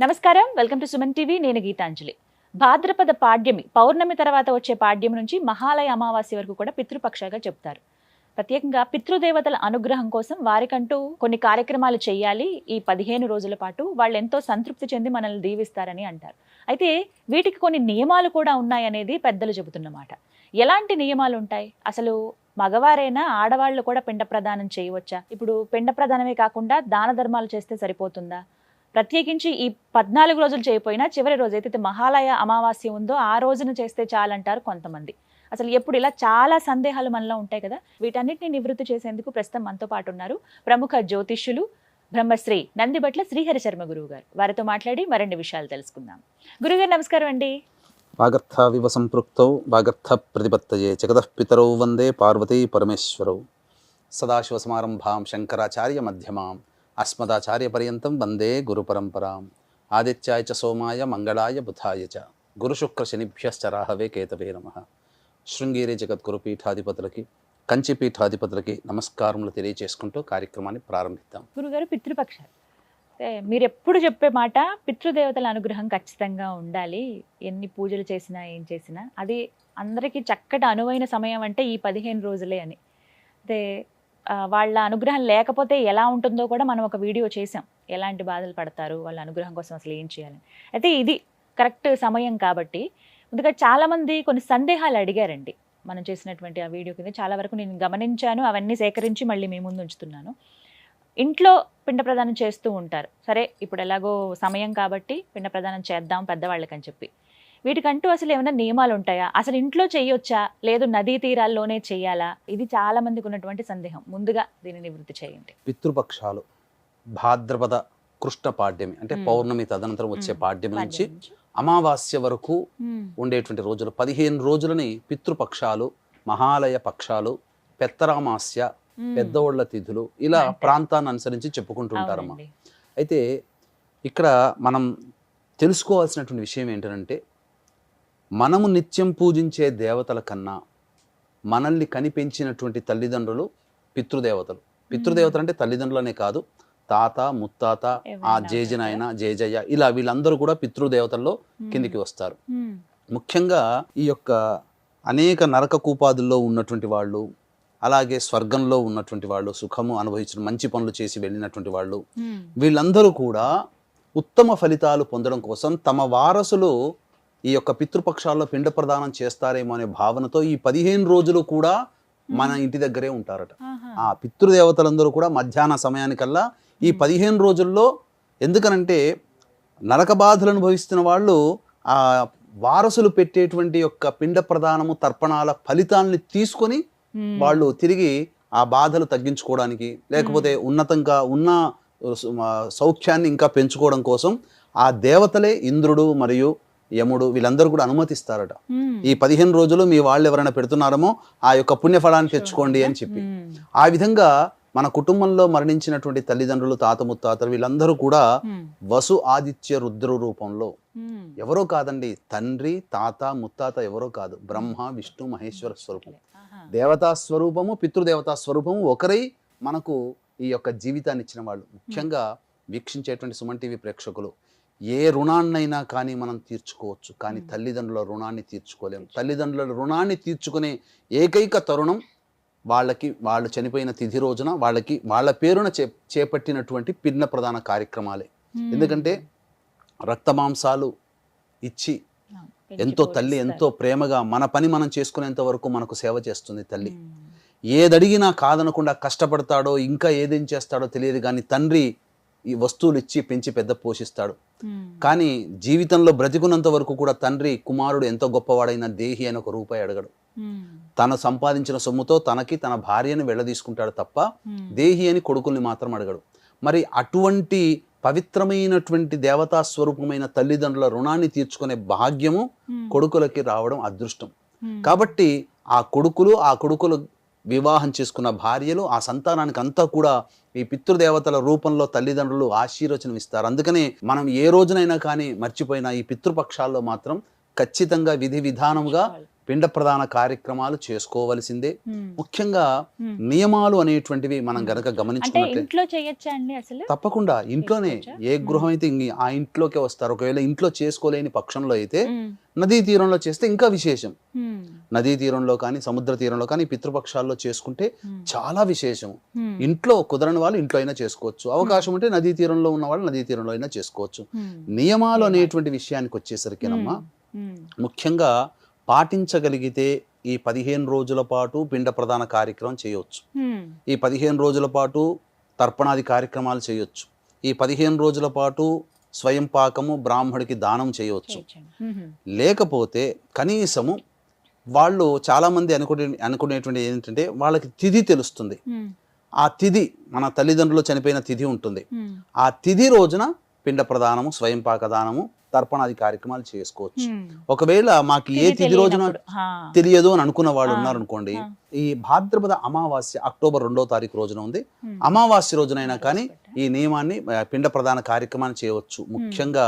నమస్కారం, welcome to Suman TV. నేను గీతాంజలి. భాద్రపద పాడ్యమి, పౌర్ణమి తర్వాత వచ్చే పాడ్యమి నుంచి మహాలయ అమావాస్య వరకు కూడా పితృపక్షగా చెప్తారు. ప్రత్యేకంగా పితృదేవతల అనుగ్రహం కోసం వారికంటూ కొన్ని కార్యక్రమాలు చేయాలి. ఈ 15 రోజుల పాటు వాళ్ళు ఎంతో సంతృప్తి చెంది మనల్ని దీవిస్తారని అంటారు. అయితే వీటికి కొన్ని నియమాలు కూడా ఉన్నాయనేది పెద్దలు చెబుతున్నమాట. ఎలాంటి నియమాలు ఉంటాయి? అసలు మగవారైనా ఆడవాళ్ళు కూడా పిండ ప్రదానం చేయవచ్చా? ఇప్పుడు పిండ ప్రదానమే కాకుండా దాన ధర్మాలు చేస్తే సరిపోతుందా? ప్రత్యేకించి ఈ 14 రోజులు చేయకపోయినా చివరి రోజు ఏదైతే మహాలయ అమావాస్య ఉందో ఆ రోజున చేస్తే చాలంటారు కొంతమంది. అసలు ఎప్పుడు ఇలా చాలా సందేహాలు మనలో ఉంటాయి కదా. వీటన్నిటిని నివృత్తి చేసేందుకు ప్రస్తుతం మనతో పాటు ఉన్నారు ప్రముఖ జ్యోతిష్యులు బ్రహ్మశ్రీ నందిబట్ల శ్రీహరి శర్మ గురువు గారు. వారితో మాట్లాడి మరిన్ని విషయాలు తెలుసుకుందాం. గురుగారు నమస్కారం అండి. వాగర్థ వివ సంపృక్తౌ వాగర్థ ప్రతిపత్తయే జగతః పితరౌ వందే పార్వతీ పరమేశ్వరౌ సదాశివ సమారంభాం శంకరాచార్య మధ్యమాం అస్మదాచార్య పర్యంతం వందే గురు పరంపరాం ఆదిత్యాయ చ సోమాయ మంగళాయ బుధాయ చ గురు శుక్ర శనిభ్యశ్చ రాహవే కేతవే నమః. శృంగేరి జగద్గురు పీఠాధిపతులకి కంచి పీఠాధిపతులకి నమస్కారములు తెలియజేసుకుంటూ కార్యక్రమాన్ని ప్రారంభిద్దాం. గురుగారు, పితృపక్షాలు మీరు ఎప్పుడు చెప్పే మాట పితృదేవతల అనుగ్రహం ఖచ్చితంగా ఉండాలి. ఎన్ని పూజలు చేసినా ఏం చేసినా అది అందరికీ చక్కటి అనువైన సమయం అంటే ఈ 15 రోజులే అని. అయితే వాళ్ళ అనుగ్రహం లేకపోతే ఎలా ఉంటుందో కూడా మనం ఒక వీడియో చేసాం. ఎలాంటి బాధలు పడతారు, వాళ్ళ అనుగ్రహం కోసం అసలు ఏం చేయాలని. అయితే ఇది కరెక్ట్ సమయం కాబట్టి ముందుగా చాలామంది కొన్ని సందేహాలు అడిగారండి మనం చేసినటువంటి ఆ వీడియో కింద. చాలా వరకు నేను గమనించాను, అవన్నీ సేకరించి మళ్ళీ మీ ముందు ఉంచుతున్నాను. ఇంట్లో పిండ ప్రదానం చేస్తూ ఉంటారు. సరే, ఇప్పుడు ఎలాగో సమయం కాబట్టి పిండ ప్రదానం చేద్దాం పెద్దవాళ్ళకని చెప్పి. వీటికంటూ అసలు ఏమైనా నియమాలు ఉంటాయా? అసలు ఇంట్లో చేయొచ్చా, లేదు నదీ తీరాల్లోనే చేయాలా? ఇది చాలా మందికి ఉన్నటువంటి సందేహం. ముందుగా దీన్ని నివృత్తి చేయండి. పితృపక్షాలు భాద్రపద కృష్ణ పాడ్యమి అంటే పౌర్ణమి తదనంతరం వచ్చే పాడ్యమి నుంచి అమావాస్య వరకు ఉండేటువంటి రోజులు 15 రోజులని పితృపక్షాలు, మహాలయ పక్షాలు, పెత్తరామాస్య, పెద్దోళ్ల తిథులు ఇలా ప్రాంతాన్ని అనుసరించి చెప్పుకుంటుంటారమ్మా. అయితే ఇక్కడ మనం తెలుసుకోవాల్సినటువంటి విషయం ఏంటంటే, మనము నిత్యం పూజించే దేవతల కన్నా మనల్ని కనిపెంచినటువంటి తల్లిదండ్రులు పితృదేవతలు. పితృదేవతలు అంటే తల్లిదండ్రులనే కాదు, తాత, ముత్తాత, ఆ జేజనాయన, జేజయ్య ఇలా వీళ్ళందరూ కూడా పితృదేవతల్లో కిందికి వస్తారు. ముఖ్యంగా ఈ యొక్క అనేక నరక కూపాదుల్లో ఉన్నటువంటి వాళ్ళు, అలాగే స్వర్గంలో ఉన్నటువంటి వాళ్ళు, సుఖము అనుభవించిన మంచి పనులు చేసి వెళ్ళినటువంటి వాళ్ళు, వీళ్ళందరూ కూడా ఉత్తమ ఫలితాలు పొందడం కోసం తమ వారసులు ఈ యొక్క పితృపక్షాల్లో పిండ ప్రదానం చేస్తారేమో అనే భావనతో ఈ 15 రోజులు కూడా మన ఇంటి దగ్గరే ఉంటారట. ఆ పితృదేవతలందరూ కూడా మధ్యాహ్న సమయానికల్లా ఈ 15 రోజుల్లో, ఎందుకనంటే నరక బాధలు అనుభవిస్తున్న వాళ్ళు ఆ వారసులు పెట్టేటువంటి యొక్క పిండ ప్రదానము తర్పణాల ఫలితాలని తీసుకొని వాళ్ళు తిరిగి ఆ బాధలు తగ్గించుకోవడానికి, లేకపోతే ఉన్నతంగా ఉన్న సౌఖ్యాన్ని ఇంకా పెంచుకోవడం కోసం ఆ దేవతలే ఇంద్రుడు మరియు యముడు వీళ్ళందరూ కూడా అనుమతిస్తారట. ఈ 15 రోజులు మీ వాళ్ళు ఎవరైనా పెడుతున్నారమో ఆ యొక్క పుణ్యఫలాన్ని తెచ్చుకోండి అని చెప్పి. ఆ విధంగా మన కుటుంబంలో మరణించినటువంటి తల్లిదండ్రులు, తాత ముత్తాతలు వీళ్ళందరూ కూడా వసు ఆదిత్య రుద్ర రూపంలో, ఎవరో కాదండి, తండ్రి తాత ముత్తాత ఎవరో కాదు, బ్రహ్మ విష్ణు మహేశ్వర స్వరూపం, దేవతా స్వరూపము పితృదేవతా స్వరూపము ఒకరై మనకు ఈ యొక్క జీవితాన్ని ఇచ్చిన వాళ్ళు. ముఖ్యంగా వీక్షించేటువంటి సుమన్ టీవీ ప్రేక్షకులు, ఏ రుణాన్నైనా కానీ మనం తీర్చుకోవచ్చు, కానీ తల్లిదండ్రుల రుణాన్ని తీర్చుకోలేము. తల్లిదండ్రుల రుణాన్ని తీర్చుకునే ఏకైక తరుణం వాళ్ళు చనిపోయిన తిథి రోజున వాళ్ళ పేరున చేపట్టినటువంటి పిండ ప్రదాన కార్యక్రమాలే. ఎందుకంటే రక్తమాంసాలు ఇచ్చి తల్లి ఎంతో ప్రేమగా మన పని మనం చేసుకునేంత వరకు మనకు సేవ చేస్తుంది తల్లి. ఏదడిగినా కాదనకుండా కష్టపడతాడో, ఇంకా ఏదేం చేస్తాడో తెలియదు, కానీ తండ్రి ఈ వస్తువులు ఇచ్చి పెంచి పెద్ద పోషిస్తాడు. కానీ జీవితంలో బ్రతికున్నంత వరకు కూడా తండ్రి కుమారుడు ఎంతో గొప్పవాడైన దేహి అని ఒక రూపాయి అడగడు. తను సంపాదించిన సొమ్ముతో తనకి తన భార్యను వెళ్ళదీసుకుంటాడు తప్ప దేహి అని కొడుకుల్ని మాత్రం అడగడు. మరి అటువంటి పవిత్రమైనటువంటి దేవతా స్వరూపమైన తల్లిదండ్రుల రుణాన్ని తీర్చుకునే భాగ్యము కొడుకులకి రావడం అదృష్టం. కాబట్టి ఆ కొడుకులు వివాహం చేసుకున్న భార్యలు, ఆ సంతానానికి అంతా కూడా ఈ పితృదేవతల రూపంలో తల్లిదండ్రులు ఆశీర్వచనం ఇస్తారు. అందుకనే మనం ఏ రోజునైనా కానీ మర్చిపోయినా ఈ పితృపక్షాల్లో మాత్రం ఖచ్చితంగా విధి విధానంగా పిండ ప్రదాన కార్యక్రమాలు చేసుకోవలసిందే. ఉమ్, ముఖ్యంగా ఉమ్. నియమాలు అనేటువంటివి మనం గనక అంటే గమనించుకున్నట్లయితే ఇంట్లో చేయొచ్చా అండి అసలు? తప్పకుండా ఇంట్లోనే చేసుకోవచ్చా? ఏ గృహం అయితే ఆ ఇంట్లోకే వస్తారు. ఒకవేళ ఇంట్లో చేసుకోలేని పక్షంలో అయితే ఉమ్, నదీ తీరంలో చేస్తే ఇంకా విశేషం. ఉమ్, నదీ తీరంలో కానీ సముద్ర తీరంలో కానీ పితృపక్షాల్లో చేసుకుంటే ఉమ్, చాలా విశేషం. ఉమ్, ఇంట్లో కుదరని వాళ్ళు ఇంట్లో అయినా చేసుకోవచ్చు, అవకాశం ఉంటే నదీ తీరంలో ఉన్న వాళ్ళు నదీ తీరంలో అయినా చేసుకోవచ్చు. ఉమ్, నియమాలు అనేటువంటి విషయానికి వచ్చేసరికేనమ్మా, ఉమ్, ముఖ్యంగా పాటించగలిగితే ఈ 15 రోజుల పాటు పిండ ప్రదాన కార్యక్రమం చేయవచ్చు. ఉమ్, ఈ 15 రోజుల పాటు తర్పణాది కార్యక్రమాలు చేయొచ్చు. ఈ 15 రోజుల పాటు స్వయం పాకము బ్రాహ్మడికి దానం చేయవచ్చు. చేయొచ్చండి. ఉహు, లేకపోతే కనీసము వాళ్ళు చాలామంది అనుకునేటువంటి ఏంటంటే వాళ్ళకి తిథి తెలుస్తుంది. ఉమ్, ఆ తిథి మన తల్లిదండ్రులు చనిపోయిన తిథి ఉంటుంది. ఉమ్, ఆ తిథి రోజున పిండ ప్రదానము స్వయం పాక దానము తర్పణాది కార్యక్రమాలు చేసుకోవచ్చు. ఉమ్. ఒకవేళ మాకు ఏ తిథి రోజున తెలియనప్పుడు. హా, తెలియదు అని అనుకున్న వాళ్ళు ఉన్నారనుకోండి, ఆ. ఈ భాద్రపద అమావాస్య అక్టోబర్ 2వ తారీఖు రోజున ఉంది. ఉమ్, అమావాస్య రోజునైనా కానీ ఈ నియమాన్ని పిండ ప్రదాన కార్యక్రమాన్ని చేయవచ్చు. ముఖ్యంగా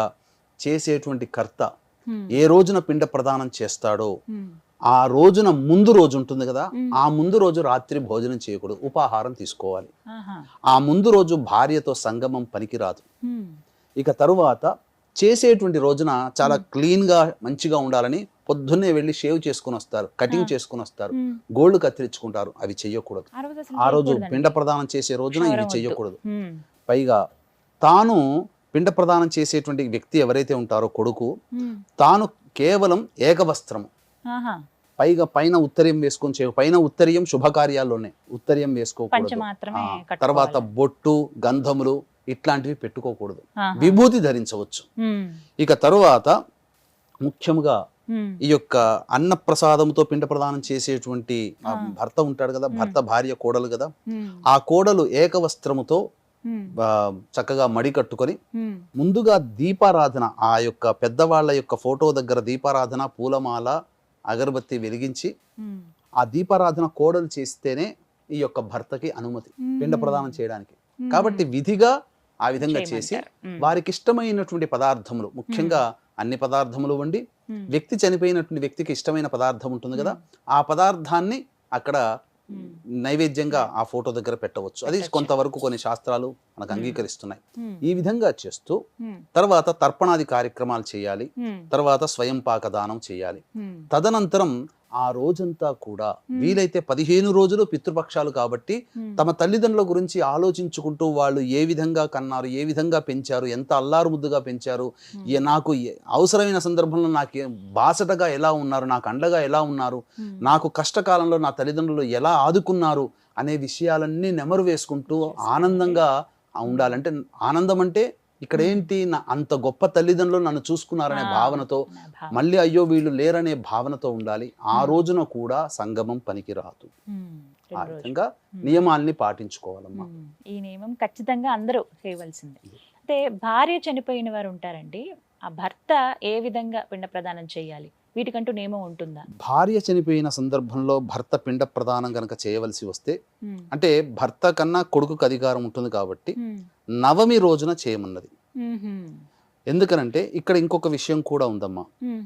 చేసేటువంటి కర్త ఉమ్, ఏ రోజున పిండ ప్రదానం చేస్తాడో ఉమ్, ఆ రోజున ముందు రోజు ఉంటుంది కదా, మ్. ఆ ముందు రోజు రాత్రి భోజనం చేయకూడదు, ఉపాహారం తీసుకోవాలి. ఆహా, ఆ ముందు రోజు భార్యతో సంగమం పనికిరాదు. ఉమ్, ఇక తరువాత చేసేటువంటి రోజున చాలా క్లీన్గా మంచిగా ఉండాలని పొద్దున్నే వెళ్ళి షేవ్ చేసుకుని వస్తారు, కటింగ్ చేసుకుని వస్తారు, ఉమ్. గోల్డ్ కత్తిరించుకుంటారు. అవి చెయ్యకూడదు. ఆ రోజు అసలు ఆ రోజు చేయకూడదండి. పిండ ప్రదానం చేసే రోజున ఇవి క్షౌరం వద్దు. చెయ్యకూడదు. ఉమ్, పైగా తాను పిండ ప్రదానం చేసేటువంటి వ్యక్తి ఎవరైతే ఉంటారో కొడుకు, ఉమ్, తాను కేవలం ఏకవస్త్రము, ఆహా, పైగా పైన ఉత్తరీయం వేసుకొని పైన ఉత్తరీయం శుభకార్యాల్లోనే ఉత్తరీయం పంచ వేసుకోకూడదు. మాత్రమే ఆ, కట్టుకోవాలి. తర్వాత బొట్టు గంధములు ఇట్లాంటివి పెట్టుకోకూడదు. ఆహా, విభూతి ధరించవచ్చు. ఉమ్, ఇక తరువాత ముఖ్యంగా ఉమ్, ఈ యొక్క అన్న ప్రసాదంతో పిండ ప్రదానం చేసేటువంటి ఆ భర్త ఉంటాడు కదా, భర్త భార్య కోడలు కదా, ఉమ్, ఆ కోడలు ఏకవస్త్రముతో ఉమ్, చక్కగా మడి కట్టుకొని ఉమ్, ముందుగా దీపారాధన, ఆ యొక్క పెద్దవాళ్ళ యొక్క ఫోటో దగ్గర దీపారాధన, పూలమాల, అగరబత్తి వెలిగించి ఉమ్, ఆ దీపారాధన కోడలు చేస్తేనే ఈ యొక్క భర్తకి అనుమతి పిండ ప్రదానం చేయడానికి. కాబట్టి విధిగా ఆ విధంగా చేసి చేయమంటారు. ఉమ్, వారికి ఇష్టమైనటువంటి పదార్థములు, ముఖ్యంగా అన్ని పదార్థములు వండి ఉమ్, వ్యక్తి చనిపోయినటువంటి వ్యక్తికి ఇష్టమైన పదార్థం ఉంటుంది కదా, ఆ పదార్థాన్ని అక్కడ ఉమ్, నైవేద్యంగా ఆ ఫోటో దగ్గర పెట్టవచ్చు. అది కొంతవరకు కొన్ని శాస్త్రాలు మనకు అంగీకరిస్తున్నాయి. ఉమ్, ఈ విధంగా చేస్తూ ఉమ్, తర్వాత తర్పణాది కార్యక్రమాలు చేయాలి. ఉమ్, తర్వాత స్వయం పాక దానం చేయాలి. ఉమ్, తదనంతరం ఆ రోజంతా కూడా వీలైతే 15 రోజులు పితృపక్షాలు కాబట్టి ఉమ్, తమ తల్లిదండ్రుల గురించి ఆలోచించుకుంటూ వాళ్ళు ఏ విధంగా కన్నారు, ఏ విధంగా పెంచారు, ఎంత అల్లారు ముద్దుగా పెంచారు, నాకు అవసరమైన సందర్భంలో నాకు బాసటగా ఎలా ఉన్నారు, నాకు అండగా ఎలా ఉన్నారు, ఉమ్, నాకు కష్టకాలంలో నా తల్లిదండ్రులు ఎలా ఆదుకున్నారు అనే విషయాలన్నీ నెమరు వేసుకుంటూ ఆనందంగా ఉండాలంటే, ఆనందం అంటే ఇక్కడ ఏంటి, అంత గొప్ప తల్లిదండ్రులు నన్ను చూసుకున్నారనే భావనతో, నా భావం. మళ్ళీ అయ్యో వీళ్ళు లేరనే భావనతో ఉండాలి. ఆ రోజున కూడా సంగమం పనికిరాదు. ఉమ్, ఆ రెండు రోజులు. విధంగా నియమాల్ని పాటించుకోవాలమ్మా. ఉమ్, ఈ నియమం ఖచ్చితంగా అందరూ చేయవలసిందే. అంటే భార్య చనిపోయిన వారు ఉంటారండి, ఆ భర్త ఏ విధంగా పిండ ప్రదానం చేయాలి, వీటికంటూ నియమం ఉంటుందా? భార్య చనిపోయిన సందర్భంలో భర్త పిండ ప్రదానం కనుక చేయవలసి వస్తే, ఉమ్, అంటే భర్త కన్నా కొడుకుకు అధికారం ఉంటుంది కాబట్టి ఉమ్, నవమి రోజున చేయమన్నది. ఉమ్హుం, ఎందుకనంటే ఇక్కడ ఇంకొక విషయం కూడా ఉందమ్మా. ఉమ్,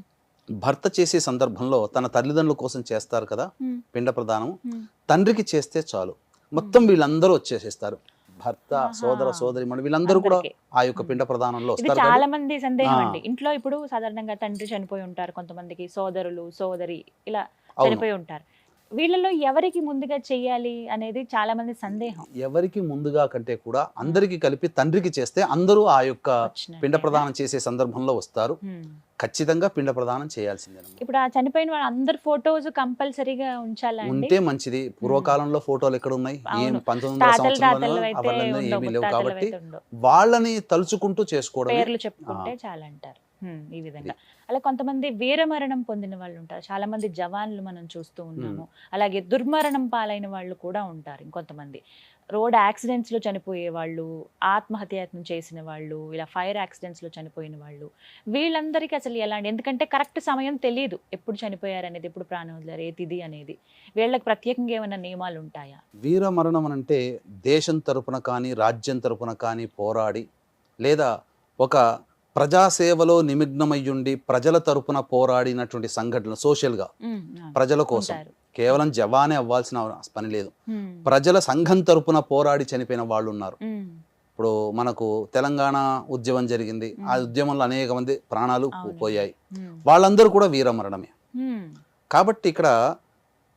భర్త చేసే సందర్భంలో తన తల్లిదండ్రుల కోసం చేస్తారు కదా ఉమ్, పిండ ప్రదానం, ఉమ్, తండ్రికి చేస్తే చాలు, మొత్తం వీళ్ళందరూ వచ్చేసేస్తారు. భర్త, ఆహా. సోదర సోదరి వీళ్ళందరూ కూడా అందరికీ. ఆ యొక్క పిండ ప్రదానంలో ఇది వస్తారు. చాలా కాబట్టి మంది సందేహం ఆ. అండి. ఇంట్లో ఇప్పుడు సాధారణంగా తండ్రి చనిపోయి ఉంటారు, కొంతమందికి సోదరులు సోదరి ఇలా అవును. చనిపోయి ఉంటారు. వీళ్ళలో ఎవరికి ముందుగా చెయ్యాలి అనేది చాలా మంది సందేహం. ఎవరికి ముందుగా కంటే కూడా అందరికి కలిపి తండ్రికి చేస్తే అందరూ ఆ యొక్క వచ్చినట్టే. పిండ ప్రదానం చేసే సందర్భంలో వస్తారు. ఉమ్. ఖచ్చితంగా పిండ ప్రదానం చేయాల్సిందేనమ్మా. ఇప్పుడు ఆ చనిపోయిన వాళ్ళ అందరి ఫోటోస్ కంపల్సరీగా ఉంచాలండి. ఉంటే మంచిది. పూర్వకాలంలో ఫోటోలు ఎక్కడ ఉన్నాయి? ఏం అవును. 1900 తాతలు సంవత్సరంలో అయితే అవన్నీ ఉండవు, ఏమీ లేవు ముత్తాతలు కాబట్టి అయితే ఉండవు. వాళ్ళని తలుచుకుంటూ చేసుకోవడమే. పేర్లు చెప్పుకుంటే చాలా అంటారు. ఈ విధంగా అలా కొంతమంది వీరమరణం పొందిన వాళ్ళు ఉంటారు, చాలా మంది జవాన్లు మనం చూస్తూ ఉన్నాము. అలాగే దుర్మరణం పాలైన వాళ్ళు కూడా ఉంటారు. ఇంకొంతమంది రోడ్ యాక్సిడెంట్స్ లో చనిపోయే వాళ్ళు, ఆత్మహత్యాయత్నం చేసిన వాళ్ళు, ఇలా ఫైర్ యాక్సిడెంట్స్ లో చనిపోయిన వాళ్ళు, వీళ్ళందరికీ అసలు ఎలాంటి, ఎందుకంటే కరెక్ట్ సమయం తెలియదు ఎప్పుడు చనిపోయారు అనేది, ఎప్పుడు ప్రాణం వదిలారు, ఏ తిథి అనేది. వీళ్ళకి ప్రత్యేకంగా ఏమైనా నియమాలు ఉంటాయా? వీర మరణం అంటే దేశం తరపున కానీ రాజ్యం తరపున కానీ పోరాడి, లేదా ఒక ప్రజాసేవలో నిమగ్నమయ్యుండి ప్రజల తరపున పోరాడినటువంటి సంఘటనలు సోషల్గా ప్రజల కోసం కేవలం జవానే అవ్వాల్సిన పని లేదు. ప్రజల సంఘం తరపున పోరాడి చనిపోయిన వాళ్ళు ఉన్నారు. ఇప్పుడు మనకు తెలంగాణ ఉద్యమం జరిగింది, ఆ ఉద్యమంలో అనేక మంది ప్రాణాలు పోయాయి, వాళ్ళందరూ కూడా వీరమరణమే. కాబట్టి ఇక్కడ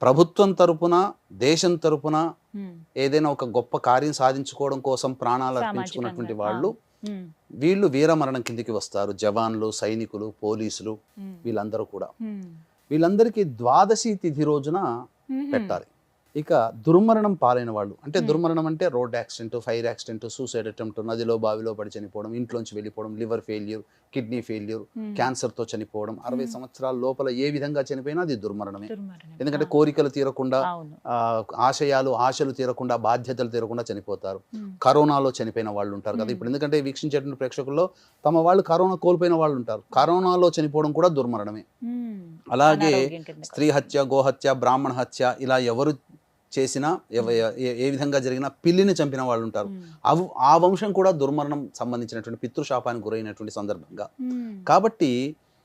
ప్రభుత్వం తరపున దేశం తరపున ఏదైనా ఒక గొప్ప కార్యం సాధించుకోవడం కోసం ప్రాణాలు అర్పించుకున్నటువంటి వాళ్ళు వీళ్ళు వీరమరణం కిందికి వస్తారు. జవాన్లు, సైనికులు, పోలీసులు వీళ్ళందరూ కూడా. వీళ్ళందరికీ ద్వాదశి తిథి రోజున పెట్టాలి. ఇక దుర్మరణం పాలైన వాళ్ళు, అంటే దుర్మరణం అంటే road accident, fire accident, suicide attempt, నదిలో బావిలో పడి చనిపోవడం, ఇంట్లోంచి వెళ్ళిపోవడం, లివర్ ఫెయిల్యూర్, కిడ్నీ ఫెయిల్యూర్, క్యాన్సర్తో చనిపోవడం, 60 సంవత్సరాల లోపల ఏ విధంగా చనిపోయినా అది దుర్మరణమే. ఎందుకంటే కోరికలు తీరకుండా, ఆశలు తీరకుండా, బాధ్యతలు తీరకుండా చనిపోతారు. కరోనాలో చనిపోయిన వాళ్ళు ఉంటారు కదా ఇప్పుడు. ఎందుకంటే వీక్షించేటువంటి ప్రేక్షకుల్లో తమ వాళ్ళు కరోనా కోల్పోయిన వాళ్ళు ఉంటారు. కరోనాలో చనిపోవడం కూడా దుర్మరణమే. అలాగే స్త్రీ హత్య, గోహత్య, బ్రాహ్మణ హత్య ఇలా ఎవరు చేసినా, ఏ విధంగా జరిగినా, పిల్లిని చంపిన వాళ్ళు ఉంటారు. ఆ వంశం కూడా దుర్మరణం సంబంధించినటువంటి పితృశాపానికి గురైనటువంటి సందర్భంగా. కాబట్టి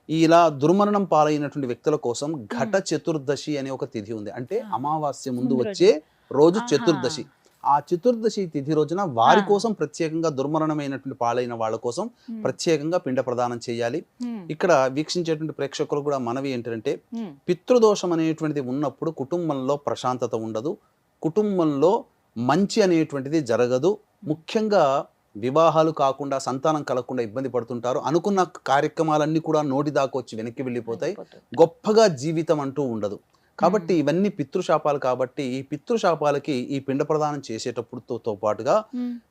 ఇలా దుర్మరణం పాలైనటువంటి వ్యక్తుల కోసం ఘట చతుర్దశి అనే ఒక తిథి ఉంది. అంటే అమావాస్య ముందు వచ్చే రోజు చతుర్దశి. ఆ చతుర్దశి తిథి రోజున వారి కోసం ప్రత్యేకంగా దుర్మరణమైనటువంటి పాలైన వాళ్ళ కోసం ప్రత్యేకంగా పిండ ప్రదానం చేయాలి. ఇక్కడ వీక్షించేటువంటి ప్రేక్షకులు కూడా మనవి ఏంటంటే, పితృదోషం అనేటువంటిది ఉన్నప్పుడు కుటుంబంలో ప్రశాంతత ఉండదు, కుటుంబంలో మంచి అనేటువంటిది జరగదు. ముఖ్యంగా వివాహాలు కాకుండా, సంతానం కలగకుండా ఇబ్బంది పడుతుంటారు. అనుకున్న కార్యక్రమాలన్నీ కూడా నోటి దాకా వచ్చి వెనక్కి వెళ్ళిపోతాయి. గొప్పగా జీవితం అంటూ ఉండదు. కాబట్టి ఇవన్నీ పితృశాపాలు. కాబట్టి ఈ పితృశాపాలకి ఈ పిండ ప్రదానం చేసేటప్పుడుతో పాటుగా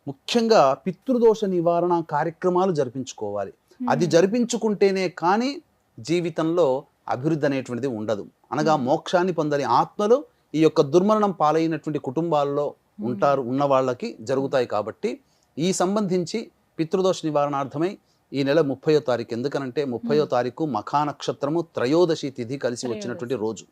ముఖ్యంగా పితృదోష నివారణ కార్యక్రమాలు జరిపించుకోవాలి. అది జరిపించుకుంటేనే కానీ జీవితంలో అభివృద్ధి అనేటువంటిది ఉండదు. అనగా మోక్షాన్ని పొందని ఆత్మలు ఈ యొక్క దుర్మరణం పాలైనటువంటి కుటుంబాల్లో ఉన్న వాళ్ళకి జరుగుతాయి. కాబట్టి ఈ సంబంధించి పితృదోష నివారణార్థమై ఈ నెల 30వ తారీఖు, ఎందుకనంటే 30వ తారీఖు మఖా నక్షత్రము త్రయోదశి తిథి కలిసి వచ్చినటువంటి రోజు.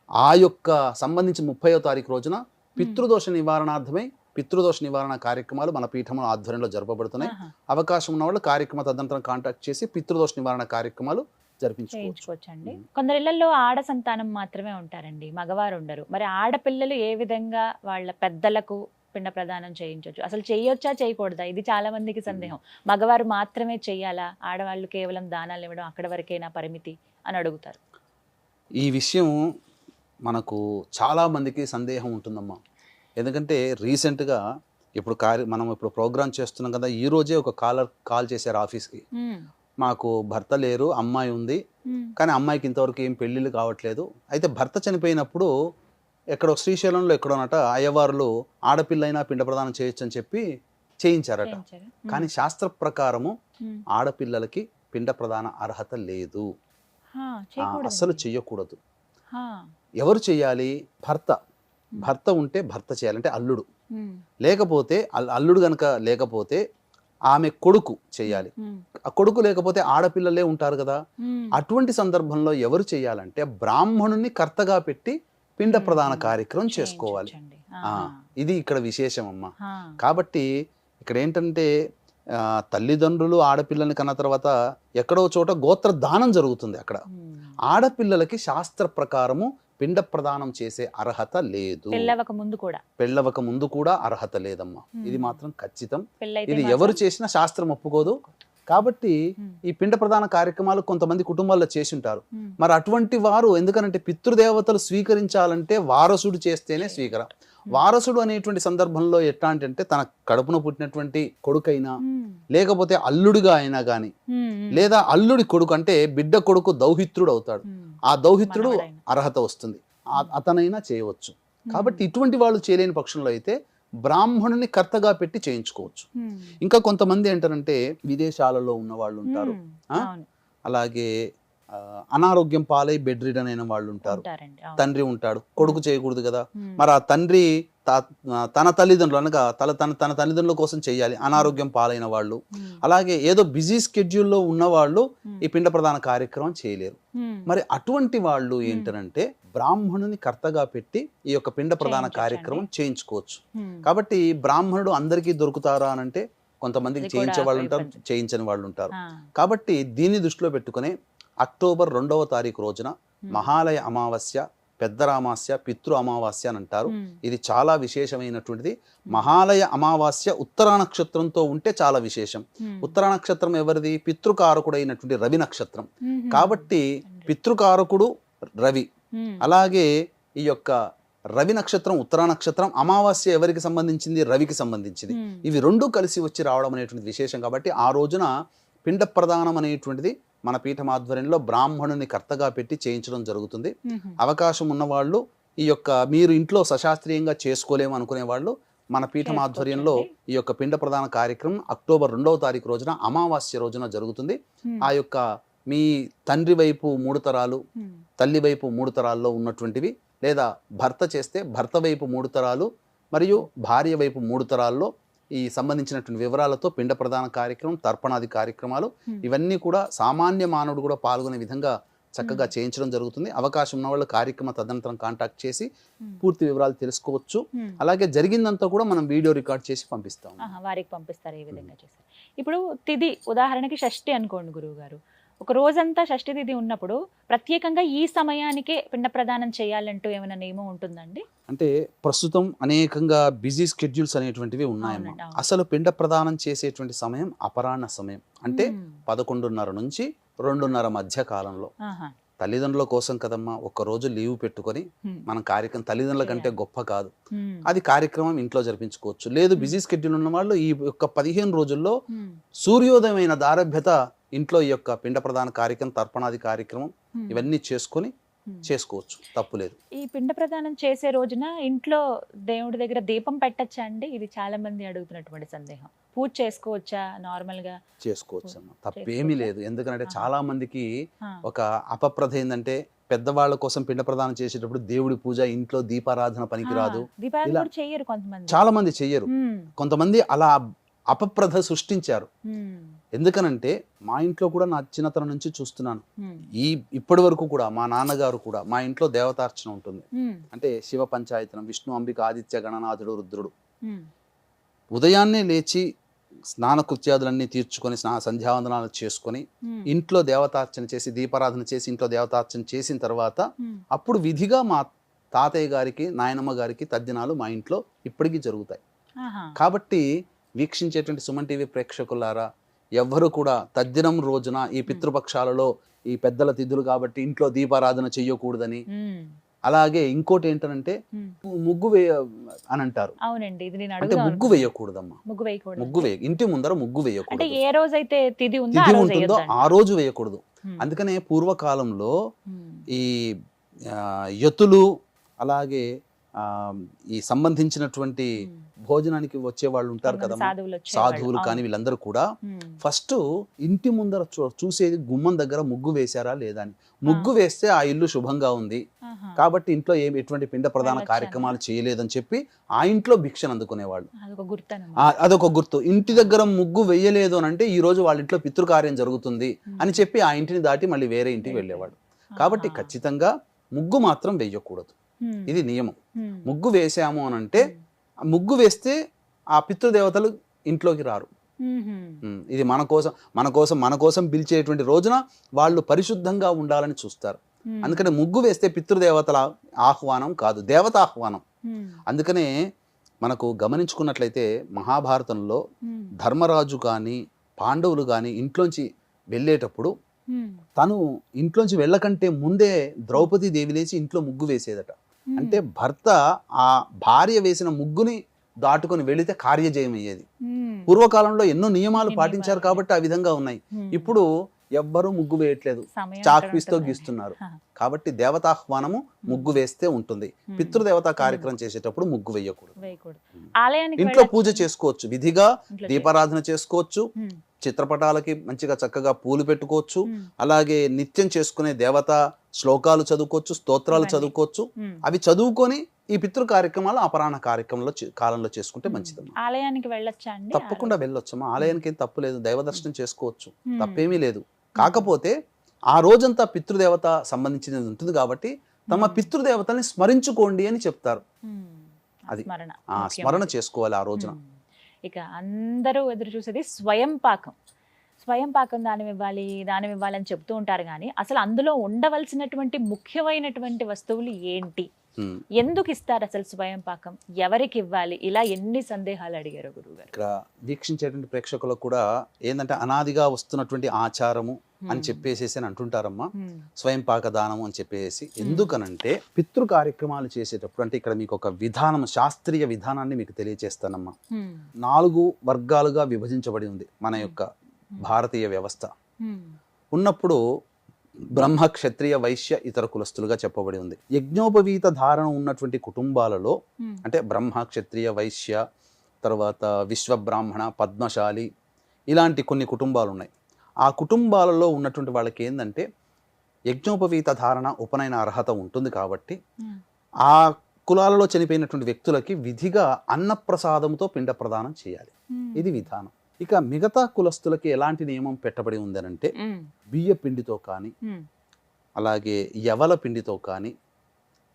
ఆ యొక్క సంబంధించి 30వ తారీఖు రోజున పితృదోష నివారణార్థమై పితృదోష నివారణ కార్యక్రమాలు మన పీఠంలో ఆధ్వర్యంలో జరపబడుతున్నాయి. అవకాశం ఉన్న వాళ్ళు కార్యక్రమ తదనంతరం కాంటాక్ట్ చేసి పితృదోష నివారణ కార్యక్రమాలు జరిపించుకోవచ్చండి. కొందరి ఇళ్లలో ఆడ సంతానం మాత్రమే ఉంటారండి, మగవారు ఉండరు. మరి ఆడపిల్లలు ఏ విధంగా వాళ్ళ పెద్దలకు పిండ ప్రదానం చేయించవచ్చు? అసలు చేయొచ్చా, చేయకూడదా? ఇది చాలా మందికి సందేహం. మగవారు మాత్రమే చెయ్యాలా, ఆడవాళ్ళు కేవలం దానాలు ఇవ్వడం అక్కడ వరకేనా పరిమితి అని అడుగుతారు. ఈ విషయం మనకు చాలా మందికి సందేహం ఉంటుందమ్మా. ఎందుకంటే రీసెంట్గా ఇప్పుడు మనం ఇప్పుడు ప్రోగ్రామ్ చేస్తున్నాం కదా, ఈ రోజే ఒక కాల్ చేశారు ఆఫీస్కి. మాకు భర్త లేరు, అమ్మాయి ఉంది, కానీ అమ్మాయికి ఇంతవరకు ఏం పెళ్ళిళ్ళు కావట్లేదు. అయితే భర్త చనిపోయినప్పుడు ఎక్కడో శ్రీశైలంలో ఎక్కడోనట అయ్యవారులు ఆడపిల్లైనా పిండ ప్రదానం చేయొచ్చు అని చెప్పి చేయించారట. కానీ శాస్త్ర ప్రకారము ఆడపిల్లలకి పిండ ప్రదాన అర్హత లేదు, అస్సలు చెయ్యకూడదు. ఎవరు చెయ్యాలి? భర్త ఉంటే భర్త చేయాలంటే అల్లుడు, లేకపోతే అల్లుడు గనక లేకపోతే ఆమె కొడుకు చేయాలి. ఆ కొడుకు లేకపోతే ఆడపిల్లలే ఉంటారు కదా. అటువంటి సందర్భంలో ఎవరు చేయాలంటే బ్రాహ్మణుని కర్తగా పెట్టి పిండ ప్రదాన కార్యక్రమం చేసుకోవాలి. ఇది ఇక్కడ విశేషం అమ్మ. కాబట్టి ఇక్కడ ఏంటంటే తల్లిదండ్రులు ఆడపిల్లని కన్న తర్వాత ఎక్కడో చోట గోత్ర దానం జరుగుతుంది. అక్కడ ఆడపిల్లలకి శాస్త్ర ప్రకారము పిండ ప్రదానం చేసే అర్హత లేదు. పెళ్ళవక ముందు కూడా అర్హత లేదమ్మా. ఇది మాత్రం ఖచ్చితం. ఇది ఎవరు చేసినా శాస్త్రం ఒప్పుకోదు. కాబట్టి ఈ పిండ ప్రదాన కార్యక్రమాలు కొంతమంది కుటుంబాల్లో చేసి ఉంటారు. మరి అటువంటి వారు, ఎందుకనంటే పితృదేవతలు స్వీకరించాలంటే వారసుడు చేస్తేనే స్వీకారం. వారసుడు అనేటువంటి సందర్భంలో ఎట్లా అంటే తన కడుపున పుట్టినటువంటి కొడుకైనా, లేకపోతే అల్లుడిగా అయినా గాని, లేదా అల్లుడి కొడుకు అంటే బిడ్డ కొడుకు దౌహిత్రుడు అవుతాడు. ఆ దౌహిత్రుడు అర్హత వస్తుంది, అతనైనా చేయవచ్చు. కాబట్టి ఇటువంటి వాళ్ళు చేయలేని పక్షంలో అయితే బ్రాహ్మణుని కర్తగా పెట్టి చేయించుకోవచ్చు. ఇంకా కొంతమంది ఏంటారంటే విదేశాలలో ఉన్న వాళ్ళు ఉంటారు, అలాగే అనారోగ్యం పాలై బెడ్ రిడన్ అయిన వాళ్ళు ఉంటారు. తండ్రి ఉంటాడు, కొడుకు చేయకూడదు కదా. మరి ఆ తండ్రి తన తల్లిదండ్రులు అనగా తన తల్లిదండ్రుల కోసం చేయాలి, అనారోగ్యం పాలైన వాళ్ళు. అలాగే ఏదో బిజీ స్కెడ్యూల్లో ఉన్న వాళ్ళు ఈ పిండ ప్రదాన కార్యక్రమం చేయలేరు. మరి అటువంటి వాళ్ళు ఏంటంటే బ్రాహ్మణుని కర్తగా పెట్టి ఈ యొక్క పిండ ప్రదాన కార్యక్రమం చేయించుకోవచ్చు. కాబట్టి బ్రాహ్మణుడు అందరికీ దొరుకుతారా అనంటే కొంతమందికి అది కూడా చేయించే వాళ్ళు ఉంటారు, ఇబ్బంది. చేయించని వాళ్ళు ఉంటారు. ఆ. కాబట్టి దీన్ని దృష్టిలో పెట్టుకుని అక్టోబర్ 2వ తారీఖు రోజున మహాలయ అమావాస్య, పెద్ద అమావాస్య, పితృ అమావాస్య అని అంటారు. ఇది చాలా విశేషమైనటువంటిది. మహాలయ అమావాస్య ఉత్తరా నక్షత్రంతో ఉంటే చాలా విశేషం. ఉత్తరా నక్షత్రం ఎవరిది? పితృకారకుడైనటువంటి రవి నక్షత్రం. కాబట్టి పితృకారకుడు రవి. అలాగే ఈ యొక్క రవి నక్షత్రం ఉత్తరా నక్షత్రం, అమావాస్య ఎవరికి సంబంధించింది? రవికి సంబంధించింది. ఇవి రెండు కలిసి వచ్చి రావడం అనేటువంటి విశేషం. కాబట్టి ఆ రోజున పిండ ప్రదానం అనేటువంటిది మన పీఠం ఆధ్వర్యంలో బ్రాహ్మణుని కర్తగా పెట్టి చేయించడం జరుగుతుంది. అవకాశం ఉన్నవాళ్ళు ఈ యొక్క మీరు ఇంట్లో సశాస్త్రీయంగా చేసుకోలేము అనుకునే వాళ్ళు మన పీఠం ఆధ్వర్యంలో ఈ యొక్క పిండ ప్రదాన కార్యక్రమం అక్టోబర్ 2వ తారీఖు రోజున అమావాస్య రోజున జరుగుతుంది. ఆ యొక్క మీ తండ్రి వైపు 3 తరాలు, తల్లి వైపు 3 తరాల్లో ఉన్నటువంటివి, లేదా భర్త చేస్తే భర్త వైపు 3 తరాలు మరియు భార్య వైపు 3 తరాల్లో ఈ సంబంధించినటువంటి వివరాలతో పిండ ప్రదాన కార్యక్రమం, తర్పణాది కార్యక్రమాలు ఇవన్నీ కూడా సామాన్య మానవుడు కూడా పాల్గొనే విధంగా చక్కగా చేయించడం జరుగుతుంది. అవకాశం ఉన్న వాళ్ళు కార్యక్రమ తదనంతరం కాంటాక్ట్ చేసి పూర్తి వివరాలు తెలుసుకోవచ్చు. అలాగే జరిగిందంతా కూడా మనం వీడియో రికార్డ్ చేసి పంపిస్తాం. వారికి పంపిస్తారు. ఈ విధంగా చేస్తారు. ఇప్పుడు తిథి ఉదాహరణకి షష్ఠి అనుకోండి గురువు గారు, ఒక రోజంతా షష్ఠి తిథి ఉన్నప్పుడు ప్రత్యేకంగా ఈ సమయానికే పిండ ప్రదానం చేయాలంటూ ఏమైనా నియమం ఉంటుందండి? అంటే ప్రస్తుతం అనేకంగా బిజీ స్కెడ్యూల్స్ అనేటువంటివి ఉన్నాయమ్మా. అవునండి, అవును. అసలు పిండ ప్రదానం చేసేటువంటి సమయం అపరాహ్న సమయం, అంటే 11:30 నుంచి 2:30 మధ్య కాలంలో. తల్లిదండ్రుల కోసం కదమ్మా, ఒక్క రోజు లీవ్ పెట్టుకొని మనం కార్యక్రమం, తల్లిదండ్రుల కంటే గొప్ప కాదు, అది కార్యక్రమం ఇంట్లో జరిపించుకోవచ్చు. లేదు బిజీ స్కెడ్యూల్ ఉన్న వాళ్ళు ఈ యొక్క 15 రోజుల్లో సూర్యోదయమైన దారభ్యత ఇంట్లో ఈ యొక్క పిండ ప్రదాన కార్యక్రమం, తర్పణాది కార్యక్రమం ఇవన్నీ చేసుకోవచ్చు, తప్పులేదు. ఈ పిండ ప్రదానం చేసే రోజున ఇంట్లో దేవుడి దగ్గర దీపం పెట్టచ్చా అండి? ఇది చాలా మంది అడుగుతున్నటువంటి సందేహం. పూజ చేసుకోవచ్చా? నార్మల్ గా చేసుకోవచ్చు అమ్మా, తప్పేమీ లేదు. ఎందుకంటే చాలా మందికి ఒక అపప్రథ ఏంటంటే పెద్దవాళ్ళ కోసం పిండ ప్రదానం చేసేటప్పుడు దేవుడి పూజ, ఇంట్లో దీపారాధన పనికిరాదు, చాలా మంది చెయ్యరు. కొంతమంది అలా అపప్రథ సృష్టించారు. ఎందుకనంటే మా ఇంట్లో కూడా నా చిన్నతనం నుంచి చూస్తున్నాను. ఇప్పటి వరకు కూడా మా నాన్నగారు కూడా మా ఇంట్లో దేవతార్చన ఉంటుంది. అంటే శివ పంచాయతనం, విష్ణు, అంబిక, ఆదిత్య, గణనాథుడు, రుద్రుడు. ఉదయాన్నే లేచి స్నానకృత్యాదులన్నీ తీర్చుకొని సంధ్యావందనాలు చేసుకొని ఇంట్లో దేవతార్చన చేసి దీపారాధన చేసి ఇంట్లో దేవతార్చన చేసిన తర్వాత అప్పుడు విధిగా మా తాతయ్య గారికి, నాయనమ్మ గారికి తద్దినాలు మా ఇంట్లో ఇప్పటికీ జరుగుతాయి. కాబట్టి వీక్షించేటువంటి సుమన్ టీవీ ప్రేక్షకులారా, ఎవ్వరు కూడా తద్దినం రోజున ఈ పితృపక్షాలలో ఈ పెద్దల తిథులు కాబట్టి ఇంట్లో దీపారాధన చెయ్యకూడదని, అలాగే ఇంకోటి ఏంటంటే ముగ్గు అని అంటారు. అవునండి, ఇది నేను అంటే ముగ్గు వేయకూడదమ్మా. ముగ్గు ఇంటి ముందర ముగ్గు వేయకూడదు. ఏ రోజైతే తిథి ఉంటుందో ఆ రోజు వేయకూడదు. అందుకనే పూర్వకాలంలో ఈ యతులు, అలాగే ఈ సంబంధించినటువంటి భోజనానికి వచ్చే వాళ్ళు ఉంటారు కదా, సాధువులు కానీ, వీళ్ళందరూ కూడా ఫస్ట్ ఇంటి ముందర చూసేది గుమ్మం దగ్గర ముగ్గు వేశారా లేదా అని. ముగ్గు వేస్తే ఆ ఇల్లు శుభంగా ఉంది కాబట్టి ఇంట్లో ఎటువంటి పిండ ప్రధాన కార్యక్రమాలు చేయలేదని చెప్పి ఆ ఇంట్లో భిక్షను అందుకునేవాళ్ళు. అదొక గుర్తు. ఇంటి దగ్గర ముగ్గు వేయలేదు అని అంటే ఈ రోజు వాళ్ళ ఇంట్లో పితృకార్యం జరుగుతుంది అని చెప్పి ఆ ఇంటిని దాటి మళ్ళీ వేరే ఇంటికి వెళ్ళేవాడు. కాబట్టి ఖచ్చితంగా ముగ్గు మాత్రం వేయకూడదు, ఇది నియమం. ముగ్గు వేసాము అని అంటే, ముగ్గు వేస్తే ఆ పితృదేవతలు ఇంట్లోకి రారు. ఇది మన కోసం పిలిచేటువంటి రోజున వాళ్ళు పరిశుద్ధంగా ఉండాలని చూస్తారు. అందుకనే ముగ్గు వేస్తే పితృదేవతల ఆహ్వానం కాదు, దేవత ఆహ్వానం. అందుకనే మనకు గమనించుకున్నట్లయితే మహాభారతంలో ధర్మరాజు కానీ పాండవులు కానీ ఇంట్లోంచి వెళ్ళేటప్పుడు తను ఇంట్లోంచి వెళ్ళకంటే ముందే ద్రౌపది దేవి లేచి ఇంట్లో ముగ్గు వేసేదట. అంటే భర్త ఆ భార్య వేసిన ముగ్గుని దాటుకొని వెళితే కార్యజయం అయ్యేది. పూర్వకాలంలో ఎన్నో నియమాలు పాటించారు కాబట్టి ఆ విధంగా ఉన్నాయి. ఇప్పుడు ఎవ్వరూ ముగ్గు వేయట్లేదు, చాక్పీస్తో గీస్తున్నారు. కాబట్టి దేవతాహ్వానము ముగ్గు వేస్తే ఉంటుంది. పితృదేవతా కార్యక్రమం చేసేటప్పుడు ముగ్గు వేయకూడదు. ఇంట్లో పూజ చేసుకోవచ్చు, విధిగా దీపారాధన చేసుకోవచ్చు, చిత్రపటాలకి మంచిగా చక్కగా పూలు పెట్టుకోవచ్చు, అలాగే నిత్యం చేసుకునే దేవతా శ్లోకాలు చదువుకోవచ్చు, స్తోత్రాలు చదువుకోవచ్చు. అవి చదువుకొని ఈ పితృ కార్యక్రమాలు అపరాహ్న కార్యక్రమంలో కాలంలో చేసుకుంటే మంచిదమ్మా. ఆలయానికి వెళ్ళొచ్చా అండి? తప్పకుండా వెళ్ళొచ్చమ్మా. ఆలయానికి ఏం తప్పు లేదు, దైవ దర్శనం చేసుకోవచ్చు, తప్పేమీ లేదు. కాకపోతే ఆ రోజంతా పితృదేవత సంబంధించినది ఉంటుంది కాబట్టి తమ పితృదేవతల్ని స్మరించుకోండి అని చెప్తారు. అది స్మరణ చేసుకోవాలి ఆ రోజున. ఇక అందరూ ఎదురు చూసేది స్వయం పాకం. స్వయం పాకం దానం ఇవ్వాలి అని చెప్తూ ఉంటారు కానీ అసలు అందులో ఉండవలసినటువంటి ముఖ్యమైనటువంటి వస్తువులు ఏంటి, ఎందుకు ఇస్తారు అసలు స్వయం పాకం, ఎవరికి ఇవ్వాలి, ఇలా ఎన్ని సందేహాలు అడిగారు గురువుగారు. ఇక్కడ వీక్షించేటువంటి ప్రేక్షకులకు కూడా ఏంటంటే అనాదిగా వస్తున్నటువంటి ఆచారము అని చెప్పేసి అని అంటుంటారమ్మా, స్వయం పాక దానము అని చెప్పేసి. ఎందుకనంటే పితృ కార్యక్రమాలు చేసేటప్పుడు అంటే ఇక్కడ మీకు ఒక విధానం, శాస్త్రీయ విధానాన్ని మీకు తెలియజేస్తానమ్మా. 4 వర్గాలుగా విభజించబడి ఉంది మన యొక్క భారతీయ వ్యవస్థ. ఉన్నప్పుడు బ్రహ్మ, క్షత్రియ, వైశ్య, ఇతర కులస్తులుగా చెప్పబడి ఉంది. యజ్ఞోపవీత ధారణ ఉన్నటువంటి కుటుంబాలలో అంటే బ్రహ్మ, క్షత్రియ, వైశ్య, తర్వాత విశ్వబ్రాహ్మణ, పద్మశాలి, ఇలాంటి కొన్ని కుటుంబాలు ఉన్నాయి. ఆ కుటుంబాలలో ఉన్నటువంటి వాళ్ళకి ఏంటంటే యజ్ఞోపవీత ధారణ, ఉపనయన అర్హత ఉంటుంది కాబట్టి ఆ కులాలలో చనిపోయినటువంటి వ్యక్తులకి విధిగా అన్నప్రసాదంతో పిండ ప్రదానం చేయాలి. ఇది విధానం. ఇక మిగతా కులస్తులకి ఎలాంటి నియమం పెట్టబడి ఉందనంటే బియ్య పిండితో కానీ, అలాగే యవల పిండితో కానీ,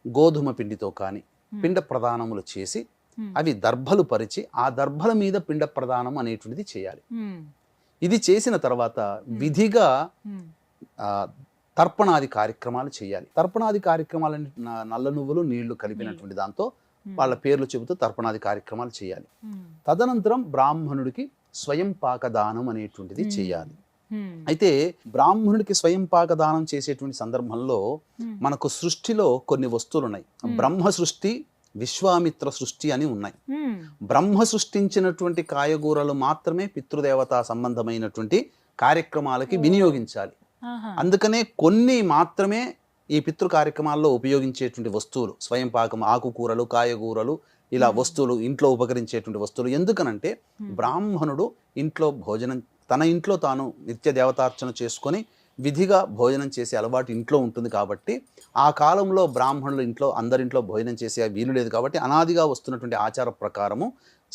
గోధుమ పిండితో కానీ పిండ ప్రదానములు చేసి అవి దర్భలు పరిచి ఆ దర్భల మీద పిండ ప్రదానం అనేటువంటిది చేయాలి. ఇది చేసిన తర్వాత విధిగా తర్పణాది కార్యక్రమాలు చేయాలి. తర్పణాది కార్యక్రమాలు నల్ల నువ్వులు నీళ్లు కలిపినటువంటి దాంతో వాళ్ళ పేర్లు చెబుతూ తర్పణాది కార్యక్రమాలు చేయాలి. తదనంతరం బ్రాహ్మణుడికి స్వయం పాకదానం అనేటువంటిది చేయాలి. అయితే బ్రాహ్మణుడికి స్వయం పాకదానం చేసేటువంటి సందర్భంలో మనకు సృష్టిలో కొన్ని వస్తువులు ఉన్నాయి. బ్రహ్మ సృష్టి, విశ్వామిత్ర సృష్టి అని ఉన్నాయి. బ్రహ్మ సృష్టించినటువంటి కాయగూరలు మాత్రమే పితృదేవతా సంబంధమైనటువంటి కార్యక్రమాలకి వినియోగించాలి. అందుకనే కొన్ని మాత్రమే ఈ పితృ కార్యక్రమాల్లో ఉపయోగించేటువంటి వస్తువులు స్వయం పాకం, ఆకుకూరలు, కాయగూరలు, ఇలా వస్తువులు, ఇంట్లో ఉపకరించేటువంటి వస్తువులు. ఎందుకనంటే బ్రాహ్మణుడు ఇంట్లో భోజనం, తన ఇంట్లో తాను నిత్య దేవతార్చన చేసుకొని విధిగా భోజనం చేసే అలవాటు ఇంట్లో ఉంటుంది కాబట్టి ఆ కాలంలో బ్రాహ్మణులు ఇంట్లో అందరింట్లో భోజనం చేసే వీలు లేదు కాబట్టి అనాదిగా వస్తున్నటువంటి ఆచార ప్రకారము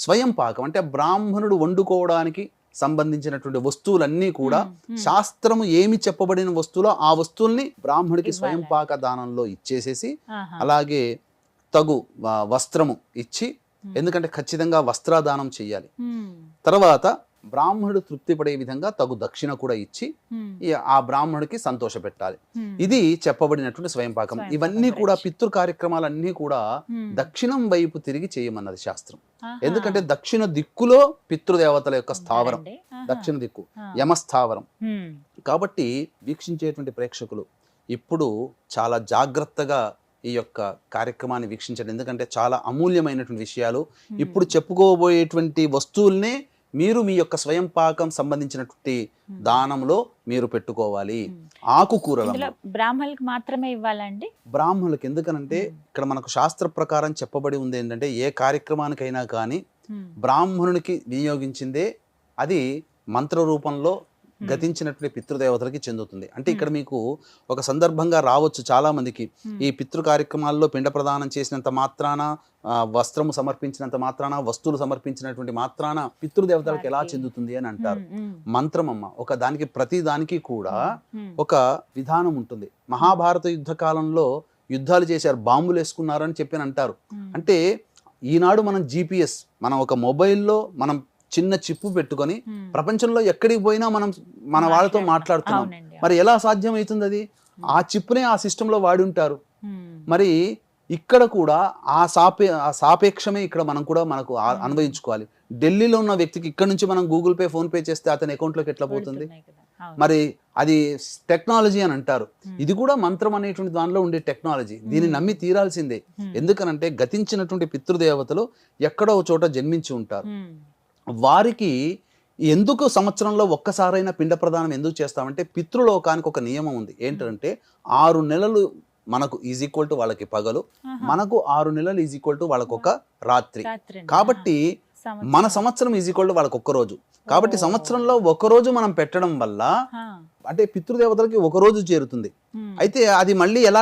స్వయం పాకం అంటే బ్రాహ్మణుడు వండుకోవడానికి సంబంధించినటువంటి వస్తువులన్నీ కూడా శాస్త్రము ఏమి చెప్పబడిన వస్తువులో ఆ వస్తువుల్ని బ్రాహ్మణుడికి స్వయం పాక దానంలో ఇచ్చేసేసి అలాగే తగు వస్త్రము ఇచ్చి, ఎందుకంటే ఖచ్చితంగా వస్త్రదానం చెయ్యాలి. తర్వాత బ్రాహ్మణుడు తృప్తి పడే విధంగా తగు దక్షిణ కూడా ఇచ్చి ఆ బ్రాహ్మణుడికి సంతోష పెట్టాలి. ఇది చెప్పబడినటువంటి స్వయం పాకం. ఇవన్నీ కూడా పితృ కార్యక్రమాలన్నీ కూడా దక్షిణం వైపు తిరిగి చేయమన్నది శాస్త్రం. ఎందుకంటే దక్షిణ దిక్కులో పితృదేవతల యొక్క స్థావరం, దక్షిణ దిక్కు యమస్థావరం. కాబట్టి వీక్షించేటువంటి ప్రేక్షకులు ఇప్పుడు చాలా జాగ్రత్తగా ఈ యొక్క కార్యక్రమాన్ని వీక్షించండి. ఎందుకంటే చాలా అమూల్యమైనటువంటి విషయాలు. ఇప్పుడు చెప్పుకోబోయేటువంటి వస్తువుల్నే మీరు మీ యొక్క స్వయం పాకం సంబంధించినటువంటి దానంలో మీరు పెట్టుకోవాలి. ఆకుకూరలు బ్రాహ్మణులకు మాత్రమే ఇవ్వాలండి. బ్రాహ్మణులకు ఎందుకనంటే ఇక్కడ మనకు శాస్త్ర ప్రకారం చెప్పబడి ఉంది ఏంటంటే ఏ కార్యక్రమానికైనా కానీ బ్రాహ్మణునికి వినియోగించిందే అది మంత్ర రూపంలో గతించినటువంటి పితృదేవతలకి చెందుతుంది. అంటే ఇక్కడ మీకు ఒక సందర్భంగా రావచ్చు చాలా మందికి, ఈ పితృ కార్యక్రమాల్లో పిండ ప్రదానం చేసినంత మాత్రాన, వస్త్రము సమర్పించినంత మాత్రాన, వస్తువులు సమర్పించినటువంటి మాత్రాన పితృదేవతలకు ఎలా చెందుతుంది అని అంటారు. మంత్రమమ్మ ఒక దానికి, ప్రతి దానికి కూడా ఒక విధానం ఉంటుంది. మహాభారత యుద్ధ కాలంలో యుద్ధాలు చేశారు, బాంబులు వేసుకున్నారు అని చెప్పి అంటారు. అంటే ఈనాడు మనం GPS, మనం ఒక మొబైల్లో మనం చిన్న చిప్పు పెట్టుకొని ప్రపంచంలో ఎక్కడికి పోయినా మనం మన వాళ్ళతో మాట్లాడుతున్నాం. మరి ఎలా సాధ్యం అవుతుంది? అది ఆ చిప్పునే ఆ సిస్టంలో వాడి ఉంటారు. మరి ఇక్కడ కూడా ఆ సాపేక్షమే ఇక్కడ మనం కూడా మనకు అనుభవించుకోవాలి. ఢిల్లీలో ఉన్న వ్యక్తికి ఇక్కడ నుంచి మనం గూగుల్ పే, ఫోన్ పే చేస్తే అతని అకౌంట్లోకి ఎట్లా పోతుంది? మరి అది టెక్నాలజీ అని అంటారు. ఇది కూడా మంత్రం అనేటువంటి దానిలో ఉండే టెక్నాలజీ. దీన్ని నమ్మి తీరాల్సిందే. ఎందుకనంటే గతించినటువంటి పితృదేవతలు ఎక్కడో చోట జన్మించి ఉంటారు. వారికి ఎందుకు సంవత్సరంలో ఒక్కసారైనా పిండ ప్రదానం ఎందుకు చేస్తామంటే పితృలోకానికి ఒక నియమం ఉంది. ఏంటంటే 6 నెలలు మనకు ఈజ్ ఈక్వల్ టు వాళ్ళకి పగలు, మనకు 6 నెలలు ఈజ్ ఈక్వల్ టు వాళ్ళకు ఒక రాత్రి. కాబట్టి మన సంవత్సరం ఈజ్ ఈక్వల్ టు వాళ్ళకి ఒక్క రోజు. కాబట్టి సంవత్సరంలో ఒక రోజు మనం పెట్టడం వల్ల అంటే పితృదేవతలకి ఒక రోజు చేరుతుంది. అయితే అది మళ్ళీ ఎలా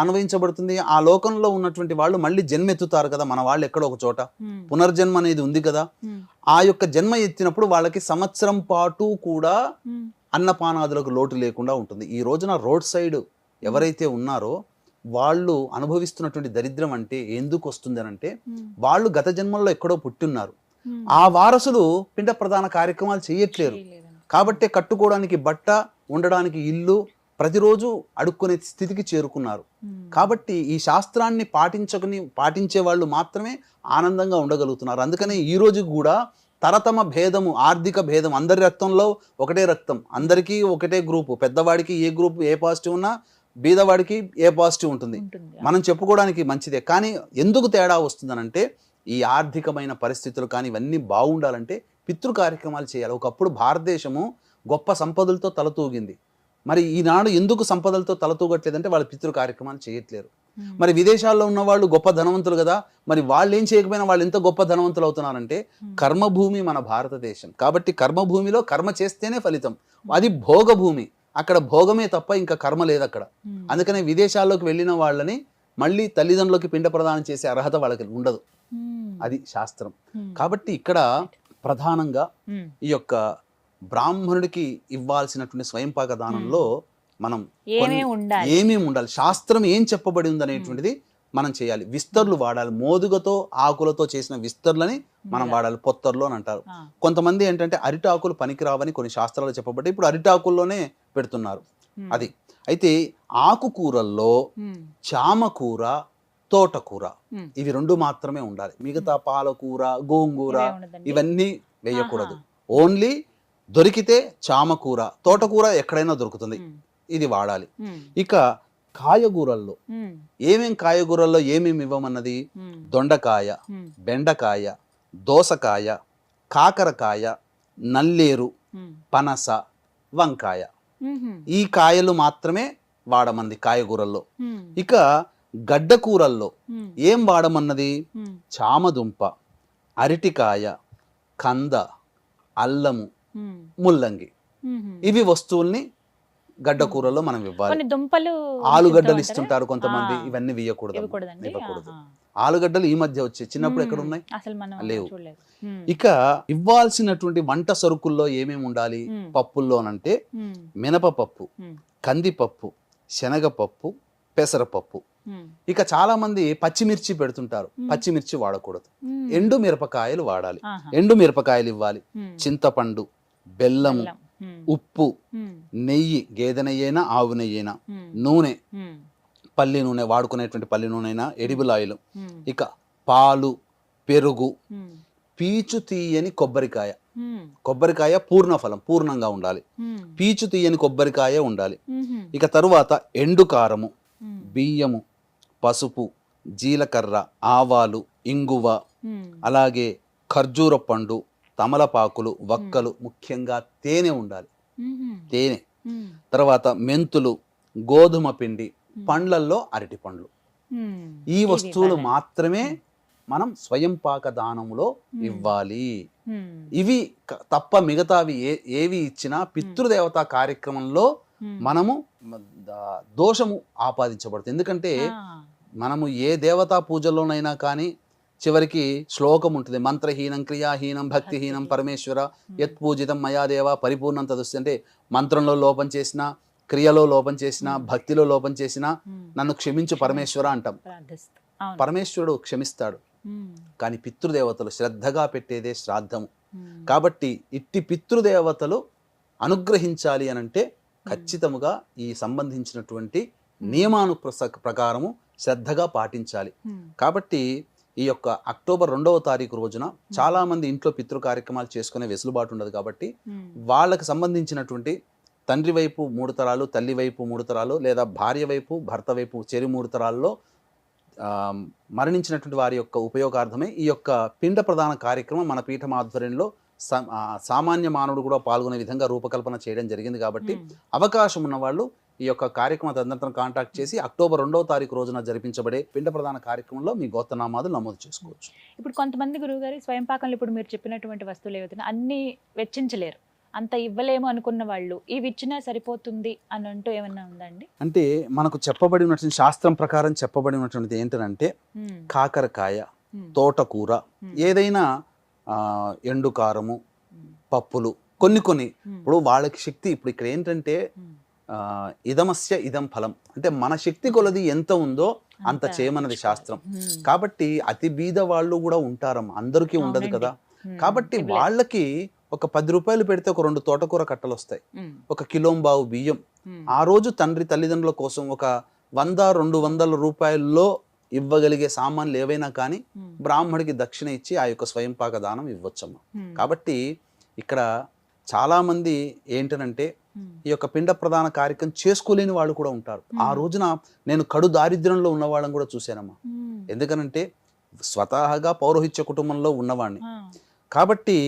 అన్వయించబడుతుంది? ఆ లోకంలో ఉన్నటువంటి వాళ్ళు మళ్ళీ జన్మెత్తుతారు కదా, మన వాళ్ళు ఎక్కడో ఒక చోట పునర్జన్మ అనేది ఉంది కదా. ఆ యొక్క జన్మ ఎత్తినప్పుడు వాళ్ళకి సంవత్సరం పాటు కూడా అన్నపానాదులకు లోటు లేకుండా ఉంటుంది. ఈ రోజున రోడ్ సైడ్ ఎవరైతే ఉన్నారో వాళ్ళు అనుభవిస్తున్నటువంటి దరిద్రం అంటే ఎందుకు వస్తుంది అని అంటే వాళ్ళు గత జన్మల్లో ఎక్కడో పుట్టున్నారు. ఆ వారసులు పిండ ప్రధాన కార్యక్రమాలు చేయట్లేరు. కాబట్టే కట్టుకోవడానికి బట్ట, ఉండడానికి ఇల్లు, ప్రతిరోజు అడుక్కునే స్థితికి చేరుకున్నారు. కాబట్టి ఈ శాస్త్రాన్ని పాటించే వాళ్ళు మాత్రమే ఆనందంగా ఉండగలుగుతున్నారు. అందుకనే ఈ రోజు కూడా తరతమ భేదము, ఆర్థిక భేదం, అందరి రక్తంలో ఒకటే రక్తం, అందరికీ ఒకటే గ్రూపు, పెద్దవాడికి ఏ గ్రూప్ ఏ పాజిటివ్ ఉన్నా బీదవాడికి ఏ పాజిటివ్ ఉంటుంది. మనం చెప్పుకోవడానికి మంచిదే. కానీ ఎందుకు తేడా వస్తుందనంటే ఈ ఆర్థికమైన పరిస్థితులు కానీ ఇవన్నీ బాగుండాలంటే పితృ కార్యక్రమాలు చేయాలి. ఒకప్పుడు భారతదేశము గొప్ప సంపదలతో తలతూగింది. మరి ఈనాడు ఎందుకు సంపదలతో తలతూగట్లేదంటే వాళ్ళు పితృ కార్యక్రమాలు చేయట్లేరు. మరి విదేశాల్లో ఉన్న వాళ్ళు గొప్ప ధనవంతులు కదా, మరి వాళ్ళు ఏం చేయకపోయినా వాళ్ళు ఎంత గొప్ప ధనవంతులు అవుతున్నారంటే కర్మభూమి మన భారతదేశం. కాబట్టి కర్మభూమిలో కర్మ చేస్తేనే ఫలితం. అది భోగభూమి, అక్కడ భోగమే తప్ప ఇంకా కర్మ లేదు అక్కడ. అందుకనే విదేశాల్లోకి వెళ్ళిన వాళ్ళని మళ్ళీ తల్లిదండ్రులకి పిండ ప్రదానం చేసే అర్హత వాళ్ళకి ఉండదు. అది శాస్త్రం. కాబట్టి ఇక్కడ ప్రధానంగా ఈ యొక్క బ్రాహ్మణుడికి ఇవ్వాల్సినటువంటి స్వయంపాక దానంలో మనం ఏమేమి ఉండాలి, శాస్త్రం ఏం చెప్పబడి ఉంది అనేటువంటిది మనం చేయాలి. విస్తర్లు వాడాలి. మోదుగతో ఆకులతో చేసిన విస్తర్లని మనం వాడాలి. పొత్తర్లు అని అంటారు. కొంతమంది ఏంటంటే అరిటాకులు పనికిరావని కొన్ని శాస్త్రాలు చెప్పబట్టి ఇప్పుడు అరిటాకుల్లోనే పెడుతున్నారు. అది అయితే ఆకుకూరల్లో చామకూర, తోటకూర ఇవి రెండు మాత్రమే ఉండాలి. మిగతా పాలకూర, గోంగూర ఇవన్నీ వేయకూడదు. ఓన్లీ దొరికితే చామకూర, తోటకూర ఎక్కడైనా దొరుకుతుంది, ఇది వాడాలి. ఇక కాయగూరల్లో కాయగూరల్లో ఏమేమి ఇవ్వమన్నది దొండకాయ, బెండకాయ, దోసకాయ, కాకరకాయ, నల్లేరు, పనస, వంకాయ, ఈ కాయలు మాత్రమే వాడమంది కాయగూరల్లో. ఇక గడ్డకూరల్లో ఏం వాడమన్నది చామదుంప, అరటికాయ, కంద, అల్లము, ముల్లంగి, ఇవి వస్తువుల్ని గడ్డకూరలో మనం ఇవ్వాలి. ఆలుగడ్డలు ఇస్తుంటారు కొంతమంది, ఇవన్నీ ఇవ్వకూడదు. ఆలుగడ్డలు ఈ మధ్య వచ్చాయి, చిన్నప్పుడు ఎక్కడ ఉన్నాయి, లేవు. ఇక ఇవ్వాల్సినటువంటి వంట సరుకుల్లో ఏమేమి ఉండాలి పప్పుల్లోనంటే మినపపప్పు, కందిపప్పు, శనగపప్పు, పెసరపప్పు. ఇక చాలా మంది పచ్చిమిర్చి పెడుతుంటారు, పచ్చిమిర్చి వాడకూడదు. ఎండు మిరపకాయలు వాడాలి, ఎండు మిరపకాయలు ఇవ్వాలి. చింతపండు, బెల్లము, ఉప్పు, నెయ్యి, గేదె నెయ్యి అయినా ఆవు నెయ్యి అయినా, నూనె, పల్లి నూనె, వాడుకునేటువంటి పల్లి నూనె అయినా, ఎడిబుల్ ఆయిల్. ఇక పాలు, పెరుగు, పీచు తీయని కొబ్బరికాయ, కొబ్బరికాయ పూర్ణఫలం, పూర్ణంగా ఉండాలి. పీచు తీయని కొబ్బరికాయ ఉండాలి. ఇక తరువాత ఎండు కారము, బియ్యము, పసుపు, జీలకర్ర, ఆవాలు, ఇంగువ, అలాగే ఖర్జూర పండు, తమలపాకులు, వక్కలు, ముఖ్యంగా తేనె ఉండాలి, తేనె. తర్వాత మెంతులు, గోధుమ పిండి, పండ్లల్లో అరటి పండ్లు. ఈ వస్తువులు మాత్రమే మనం స్వయంపాక దానంలో ఇవ్వాలి. ఇవి తప్ప మిగతావి ఏవి ఇచ్చినా పితృదేవతా కార్యక్రమంలో మనము దోషము ఆపాదించబడుతుంది. ఎందుకంటే మనము ఏ దేవతా పూజల్లోనైనా కానీ చివరికి శ్లోకం ఉంటుంది, మంత్రహీనం క్రియాహీనం భక్తిహీనం పరమేశ్వర యత్ పూజితం మయాదేవ పరిపూర్ణం తదుస్తి. అంటే మంత్రంలో లోపం చేసినా, క్రియలో లోపం చేసినా, భక్తిలో లోపం చేసినా నన్ను క్షమించు పరమేశ్వర అంటాం. పరమేశ్వరుడు క్షమిస్తాడు. కానీ పితృదేవతలు శ్రద్ధగా పెట్టేదే శ్రాద్ధము. కాబట్టి ఇట్టి పితృదేవతలు అనుగ్రహించాలి అనంటే ఖచ్చితముగా ఈ సంబంధించినటువంటి నియమాను ప్రకారము శ్రద్ధగా పాటించాలి. కాబట్టి ఈ యొక్క అక్టోబర్ 2వ తారీఖు రోజున చాలా మంది ఇంట్లో పితృ కార్యక్రమాలు చేసుకునే వెసులుబాటు ఉండదు. కాబట్టి వాళ్ళకి సంబంధించినటువంటి తండ్రి వైపు 3 తరాలు, తల్లి వైపు 3 తరాలు, లేదా భార్య వైపు, భర్త వైపు చెరి 3 తరాల్లో మరణించినటువంటి వారి యొక్క ఉపయోగార్థమై ఈ యొక్క పిండ ప్రదాన కార్యక్రమం మన పీఠం ఆధ్వర్యంలో సామాన్య మానవుడు కూడా పాల్గొనే విధంగా రూపకల్పన చేయడం జరిగింది. కాబట్టి అవకాశం ఉన్న వాళ్ళు ఈ యొక్క కార్యక్రమ తదనంతరం కాంటాక్ట్ చేసి అక్టోబర్ 2వ తారీఖు రోజున జరిపించబడే పిండ ప్రదాన కార్యక్రమంలో మీ గోత్రనామాలు నమోదు చేసుకోవచ్చు. ఇప్పుడు కొంతమంది గురువుగారి స్వయంపాకంలో ఇప్పుడు మీరు చెప్పినటువంటి వస్తువులు ఏవైతే అన్ని వెచ్చించలేరు, అంత ఇవ్వలేము అనుకున్న వాళ్ళు ఇవి ఇచ్చినా సరిపోతుంది అని అంటూ ఏమన్నా ఉందండి? అంటే మనకు చెప్పబడినటువంటి శాస్త్రం ప్రకారం చెప్పబడినటువంటిది ఏంటంటే కాకరకాయ, తోటకూర, ఏదైనా ఎండు కారము, పప్పులు, కొన్ని ఇప్పుడు వాళ్ళకి శక్తి. ఇప్పుడు ఇక్కడ ఏంటంటే ఇదమస్య ఇదం ఫలం, అంటే మన శక్తి కొలది ఎంత ఉందో అంత చేయమన్నది శాస్త్రం. కాబట్టి అతి బీద వాళ్ళు కూడా ఉంటారమ్మా, అందరికీ ఉండదు కదా. కాబట్టి వాళ్ళకి ఒక 10 రూపాయలు పెడితే ఒక 2 తోటకూర కట్టలు వస్తాయి, ఒక కిలోంబావు బియ్యం. ఆ రోజు తండ్రి తల్లిదండ్రుల కోసం ఒక 100-200 రూపాయల్లో ఇవ్వగలిగే సామాన్లు ఏవైనా కానీ బ్రాహ్మడికి దక్షిణ ఇచ్చి ఆ యొక్క స్వయంపాక దానం ఇవ్వచ్చమ్మ. కాబట్టి ఇక్కడ చాలా మంది ఏంటనంటే ఈ యొక్క పిండ ప్రధాన కార్యక్రమం చేసుకోలేని వాళ్ళు కూడా ఉంటారు. ఆ రోజున నేను కడు దారిద్ర్యంలో ఉన్న వాళ్ళని కూడా చూశానమ్మా. ఎందుకనంటే స్వతహాగా పౌరోహిత్య కుటుంబంలో ఉన్నవాడిని కాబట్టి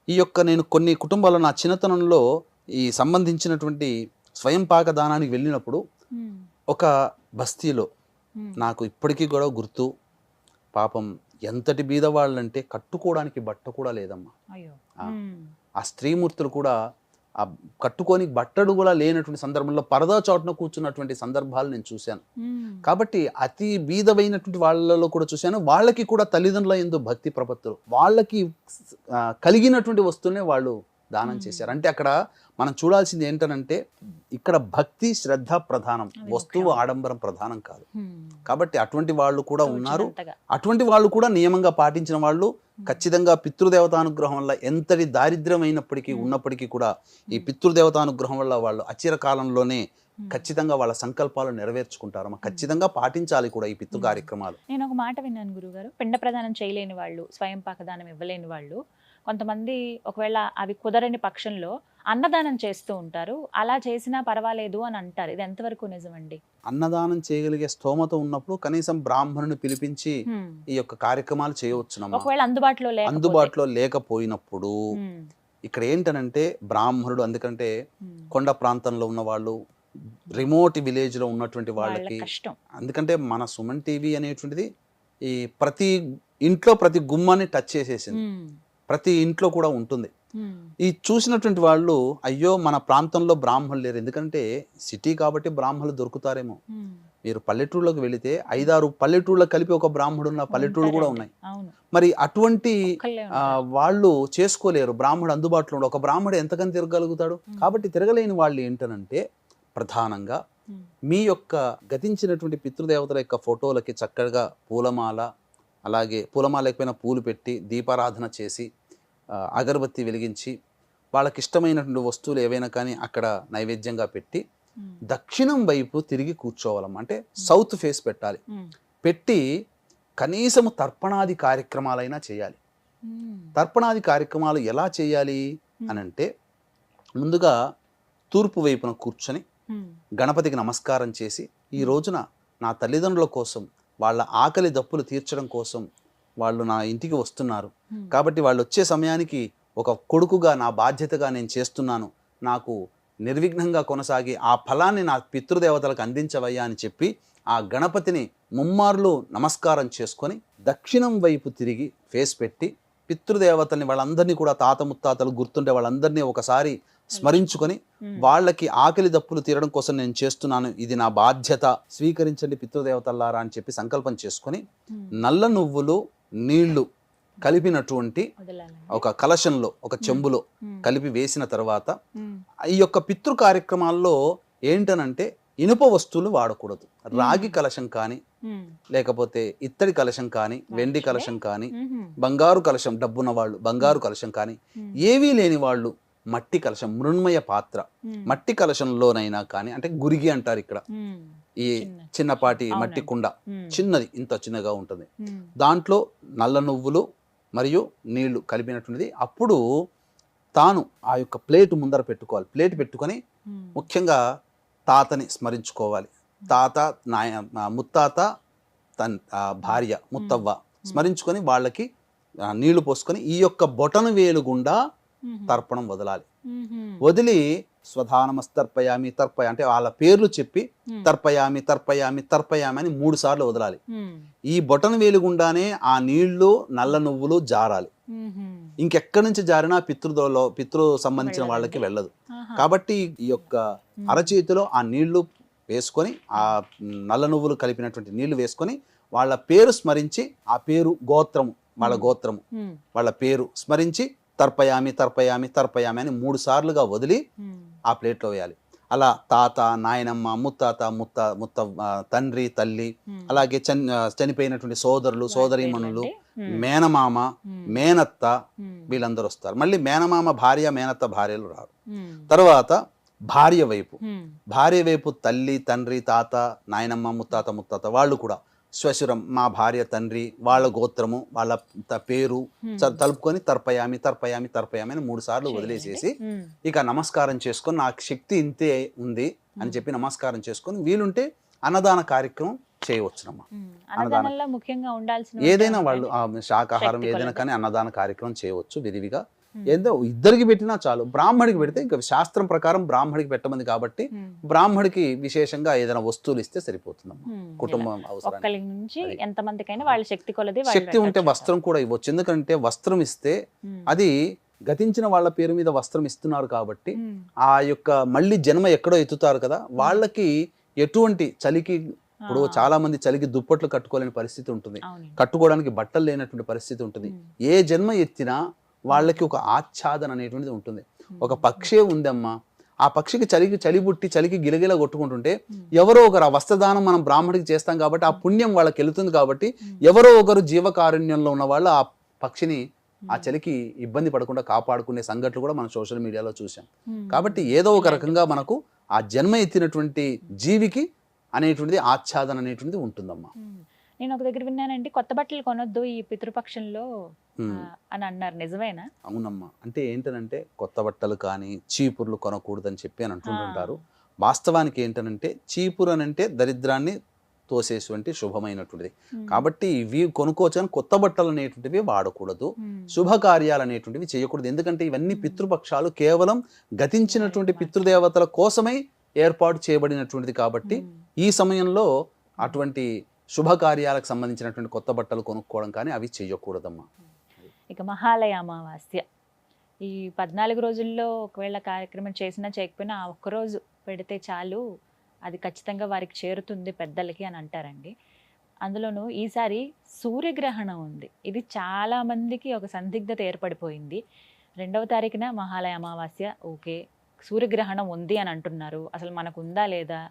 ఈ యొక్క నేను కొన్ని కుటుంబాల్లో నా చిన్నతనంలో ఈ సంబంధించినటువంటి స్వయంపాక దానానికి వెళ్ళినప్పుడు ఒక బస్తీలో నాకు ఇప్పటికీ కూడా గుర్తు, పాపం ఎంతటి బీద వాళ్ళంటే కట్టుకోవడానికి బట్ట కూడా లేదమ్మా. ఆ స్త్రీమూర్తులు కూడా ఆ కట్టుకొని బట్టలు కూడా లేనటువంటి సందర్భంలో పరదా చాటున కూర్చున్నటువంటి సందర్భాలు నేను చూశాను. కాబట్టి అతి బీదమైనటువంటి వాళ్ళలో కూడా చూశాను. వాళ్ళకి కూడా తల్లిదండ్రుల యందు భక్తి ప్రపత్తులు, వాళ్ళకి కలిగినటువంటి వస్తువునే వాళ్ళు దానం చేశారు. అంటే అక్కడ మనం చూడాల్సింది ఏంటనంటే ఇక్కడ భక్తి శ్రద్ధ ప్రధానం, వస్తువు ఆడంబరం ప్రధానం కాదు. కాబట్టి అటువంటి వాళ్ళు కూడా ఉన్నారు. అటువంటి వాళ్ళు కూడా నియమంగా పాటించిన వాళ్ళు ఖచ్చితంగా పితృదేవతానుగ్రహం వల్ల ఎంతటి దారిద్ర్యమైనప్పటికీ ఉన్నప్పటికీ కూడా ఈ పితృదేవతానుగ్రహం వల్ల వాళ్ళు అచిర కాలంలోనే ఖచ్చితంగా వాళ్ళ సంకల్పాలు నెరవేర్చుకుంటారు. ఖచ్చితంగా పాటించాలి కూడా ఈ పితృ కార్యక్రమాలు. నేను ఒక మాట విన్నాను గురుగారు, పిండ ప్రదానం చేయలేని వాళ్ళు, స్వయం పాకదానం ఇవ్వలేని వాళ్ళు కొంతమంది ఒకవేళ అవి కుదరని పక్షంలో అన్నదానం చేస్తూ ఉంటారు. అలా చేసినా పర్వాలేదు అని అంటారు. ఇది ఎంతవరకు నిజమండి? అన్నదానం చేయగలిగే స్తోమత ఉన్నప్పుడు కనీసం బ్రాహ్మణుని పిలిపించి ఈ యొక్క కార్యక్రమాలు చేయవచ్చు. ఒకవేళ అందుబాటులో లేకపోయినప్పుడు ఇక్కడ ఏంటనంటే బ్రాహ్మణుడు, అందుకంటే కొండ ప్రాంతంలో ఉన్న వాళ్ళు, రిమోట్ విలేజ్ లో ఉన్నటువంటి వాళ్ళకి కష్టం. అందుకంటే మన సుమన్ టీవీ అనేటువంటిది ఈ ప్రతి ఇంట్లో ప్రతి గుమ్మాన్ని టచ్ చేసేసింది, ప్రతి ఇంట్లో కూడా ఉంటుంది. ఈ చూసినటువంటి వాళ్ళు అయ్యో మన ప్రాంతంలో బ్రాహ్మణులు లేరు, ఎందుకంటే సిటీ కాబట్టి బ్రాహ్మణులు దొరుకుతారేమో. మీరు పల్లెటూళ్ళకి వెళితే 5-6 పల్లెటూళ్ళ కలిపి ఒక బ్రాహ్మణుడు ఉన్న పల్లెటూళ్ళు కూడా ఉన్నాయి. మరి అటువంటి వాళ్ళు చేసుకోలేరు, బ్రాహ్మణుడు అందుబాటులో ఉండడు. ఒక బ్రాహ్మణుడు ఎంతకని తిరగలుగుతాడు? కాబట్టి తిరగలేని వాళ్ళు ఏంటనంటే ప్రధానంగా మీ యొక్క గతించినటువంటి పితృదేవతల యొక్క ఫోటోలకి చక్కగా పూలమాల, అలాగే పూలమాల లేకపోయినా పూలు పెట్టి దీపారాధన చేసి అగరబత్తి వెలిగించి వాళ్ళకి ఇష్టమైనటువంటి వస్తువులు ఏవైనా కానీ అక్కడ నైవేద్యంగా పెట్టి దక్షిణం వైపు తిరిగి కూర్చోవాలమ్మ. అంటే సౌత్ ఫేస్ పెట్టాలి. పెట్టి కనీసము తర్పణాది కార్యక్రమాలైనా చేయాలి. తర్పణాది కార్యక్రమాలు ఎలా చేయాలి అనంటే ముందుగా తూర్పు వైపున కూర్చొని గణపతికి నమస్కారం చేసి, ఈ రోజున నా తల్లిదండ్రుల కోసం వాళ్ళ ఆకలి దప్పులు తీర్చడం కోసం వాళ్ళు నా ఇంటికి వస్తున్నారు కాబట్టి వాళ్ళు వచ్చే సమయానికి ఒక కొడుకుగా నా బాధ్యతగా నేను చేస్తున్నాను, నాకు నిర్విఘ్నంగా కొనసాగి ఆ ఫలాన్ని నా పితృదేవతలకు అందించవయ్యా అని చెప్పి ఆ గణపతిని ముమ్మార్లు నమస్కారం చేసుకొని దక్షిణం వైపు తిరిగి ఫేస్ పెట్టి పితృదేవతల్ని వాళ్ళందరినీ కూడా తాత ముత్తాతలు గుర్తుండే వాళ్ళందరినీ ఒకసారి స్మరించుకొని వాళ్ళకి ఆకలి దప్పులు తీరడం కోసం నేను చేస్తున్నాను, ఇది నా బాధ్యత, స్వీకరించండి పితృదేవతల్లారా అని చెప్పి సంకల్పం చేసుకొని నల్ల నువ్వులు నీళ్లు కలిపినటువంటి ఒక కలశంలో, ఒక చెంబులో కలిపి వేసిన తర్వాత ఈ యొక్క పితృ కార్యక్రమాల్లో ఏంటనంటే ఇనుప వస్తువులు వాడకూడదు. రాగి కలశం కానీ, లేకపోతే ఇత్తడి కలశం కానీ, వెండి కలశం కానీ, బంగారు కలశం, డబ్బున్న వాళ్ళు బంగారు కలశం కానీ, ఏవీ లేని వాళ్ళు మట్టి కలశం, మృణ్మయ పాత్ర, మట్టి కలశంలోనైనా కానీ, అంటే గురిగి అంటారు ఇక్కడ, ఈ చిన్నపాటి మట్టి కుండ, చిన్నది, ఇంత చిన్నగా ఉంటుంది, దాంట్లో నల్ల నువ్వులు మరియు నీళ్లు కలిపినటువంటిది. అప్పుడు తాను ఆ యొక్క ప్లేట్ ముందర పెట్టుకోవాలి. ప్లేట్ పెట్టుకొని ముఖ్యంగా తాతని స్మరించుకోవాలి. తాత, ముత్తాత, భార్య ముత్తవ్వ స్మరించుకొని వాళ్ళకి నీళ్లు పోసుకొని ఈ యొక్క బొటన వేలు గుండా తర్పణం వదలాలి. వదిలి స్వధానమస్తర్పయామి తర్పయ అంటే వాళ్ళ పేర్లు చెప్పి తర్పయామి తర్పయామి తర్పయామి అని 3 సార్లు వదలాలి. ఈ బొటన వేలు గుండానే ఆ నీళ్లు నల్ల నువ్వులు జారాలి. ఇంకెక్కడి నుంచి జారినా పితృ సంబంధించిన వాళ్ళకి వెళ్ళదు. కాబట్టి ఈ యొక్క అరచేతిలో ఆ నీళ్లు వేసుకొని, ఆ నల్ల నువ్వులు కలిపినటువంటి నీళ్లు వేసుకొని వాళ్ళ పేరు స్మరించి, ఆ పేరు గోత్రము, వాళ్ళ గోత్రము, వాళ్ళ పేరు స్మరించి తర్పయామి తర్పయామి తర్పయామి అని 3 సార్లుగా వదిలి ఆ ప్లేట్లో వేయాలి. అలా తాత, నాయనమ్మ, ముత్తాత, ముత్త తండ్రి, తల్లి, అలాగే చనిపోయినటువంటి సోదరులు, సోదరీమణులు, మేనమామ, మేనత్త, వీళ్ళందరూ వస్తారు. మళ్ళీ మేనమామ భార్య, మేనత్త భార్యలు రారు. తర్వాత భార్య వైపు తల్లి, తండ్రి, తాత, నాయనమ్మ, ముత్తాత వాళ్ళు కూడా శ్వశురం, మా భార్య తండ్రి, వాళ్ళ గోత్రము, వాళ్ళ పేరు తలుపుకొని తర్పయామి అని 3 సార్లు వదిలేసేసి ఇక నమస్కారం చేసుకొని నాకు శక్తి ఇంతే ఉంది అని చెప్పి నమస్కారం చేసుకొని వీలుంటే అన్నదాన కార్యక్రమం చేయవచ్చునమ్మా. అన్నదానంలో ముఖ్యంగా ఉండాల్సిన ఏదైనా వాళ్ళు శాకాహారం ఏదైనా కానీ అన్నదాన కార్యక్రమం చేయవచ్చు విరివిగా. ఏదో ఇద్దరికి పెట్టినా చాలు. బ్రాహ్మడికి పెడితే ఇంకా శాస్త్రం ప్రకారం బ్రాహ్మడికి పెట్టమంది కాబట్టి బ్రాహ్మడికి విశేషంగా ఏదైనా వస్తువులు ఇస్తే సరిపోతుందమ్మా. కుటుంబం అవసరం శక్తి ఉంటే వస్త్రం కూడా ఇవ్వచ్చు. ఎందుకంటే వస్త్రం ఇస్తే అది గతించిన వాళ్ళ పేరు మీద వస్త్రం ఇస్తున్నారు కాబట్టి ఆ యొక్క మళ్ళీ జన్మ ఎక్కడో ఎత్తుతారు కదా, వాళ్ళకి ఎటువంటి చలికి, ఇప్పుడు చాలా మంది చలికి దుప్పట్లు కట్టుకోలేని పరిస్థితి ఉంటుంది, కట్టుకోవడానికి బట్టలు లేనటువంటి పరిస్థితి ఉంటుంది. ఏ జన్మ ఎత్తినా వాళ్ళకి ఒక ఆచ్ఛాదన అనేటువంటిది ఉంటుంది. ఒక పక్షే ఉందమ్మా, ఆ పక్షికి చలి పుట్టి చలికి గిలగిల కొట్టుకుంటుంటే ఎవరో ఒకరు ఆ వస్త్రదానం మనం బ్రాహ్మడికి చేస్తాం కాబట్టి ఆ పుణ్యం వాళ్ళకి వెళుతుంది కాబట్టి ఎవరో ఒకరు జీవకారుణ్యంలో ఉన్న వాళ్ళు ఆ పక్షిని ఆ చలికి ఇబ్బంది పడకుండా కాపాడుకునే సంఘటనలు కూడా మనం సోషల్ మీడియాలో చూసాం. కాబట్టి ఏదో ఒక రకంగా మనకు ఆ జన్మ ఎత్తినటువంటి జీవికి అనేటువంటిది ఆచ్ఛాదన అనేటువంటిది ఉంటుందమ్మా. నేను ఒక దగ్గర విన్నానండి, కొత్త బట్టలు కొనొద్దు ఈ పితృపక్షంలో అని అన్నారు, నిజమేనా? అవునమ్మా. అంటే ఏంటనంటే కొత్త బట్టలు కానీ చీపుర్లు కొనకూడదని చెప్పి అని అంటుంటారు. వాస్తవానికి ఏంటనంటే చీపురు అని అంటే దరిద్రాన్ని తోసేటువంటి శుభమైనటువంటిది కాబట్టి ఇవి కొనుక్కోవచ్చు కానీ కొత్త బట్టలు అనేటువంటివి వాడకూడదు, శుభకార్యాలు అనేటువంటివి చేయకూడదు. ఎందుకంటే ఇవన్నీ పితృపక్షాలు కేవలం గతించినటువంటి పితృదేవతల కోసమై ఏర్పాటు చేయబడినటువంటిది కాబట్టి ఈ సమయంలో అటువంటి శుభకార్యాలకు సంబంధించినటువంటి కొత్త బట్టలు కొనుక్కోవడం కానీ అవి చేయకూడదమ్మా. ఇక మహాలయ అమావాస్య ఈ 14 రోజుల్లో ఒకవేళ కార్యక్రమం చేసినా చేయకపోయినా ఆ ఒక్కరోజు పెడితే చాలు, అది ఖచ్చితంగా వారికి చేరుతుంది పెద్దలకి అని అంటారండి. అందులోనూ ఈసారి సూర్యగ్రహణం ఉంది. ఇది చాలా మందికి ఒక సందిగ్ధత ఏర్పడిపోయింది. 2వ తారీఖున మహాలయ అమావాస్య, ఓకే సూర్యగ్రహణం ఉంది అని అంటున్నారు, అసలు మనకు ఉందా లేదా,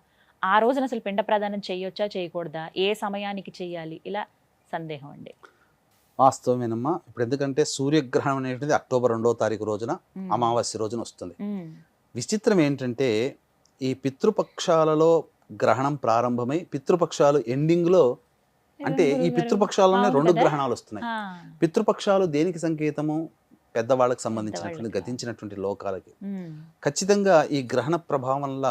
ఆ రోజున అసలు పిండ ప్రదానం చేయొచ్చా చేయకూడదా, ఏ సమయానికి చెయ్యాలి, ఇలా సందేహం అండి. వాస్తవమేనమ్మా. ఇప్పుడు ఎందుకంటే సూర్యగ్రహణం అనేటువంటిది అక్టోబర్ 2వ తారీఖు రోజున అమావాస్య రోజున వస్తుంది. విచిత్రం ఏంటంటే ఈ పితృపక్షాలలో గ్రహణం ప్రారంభమై పితృపక్షాలు ఎండింగ్ లో, అంటే ఈ పితృపక్షాలలోనే 2 గ్రహణాలు వస్తున్నాయి. పితృపక్షాలు దేనికి సంకేతము? పెద్దవాళ్ళకి సంబంధించినటువంటి గతించినటువంటి లోకాలకి. ఖచ్చితంగా ఈ గ్రహణ ప్రభావం వల్ల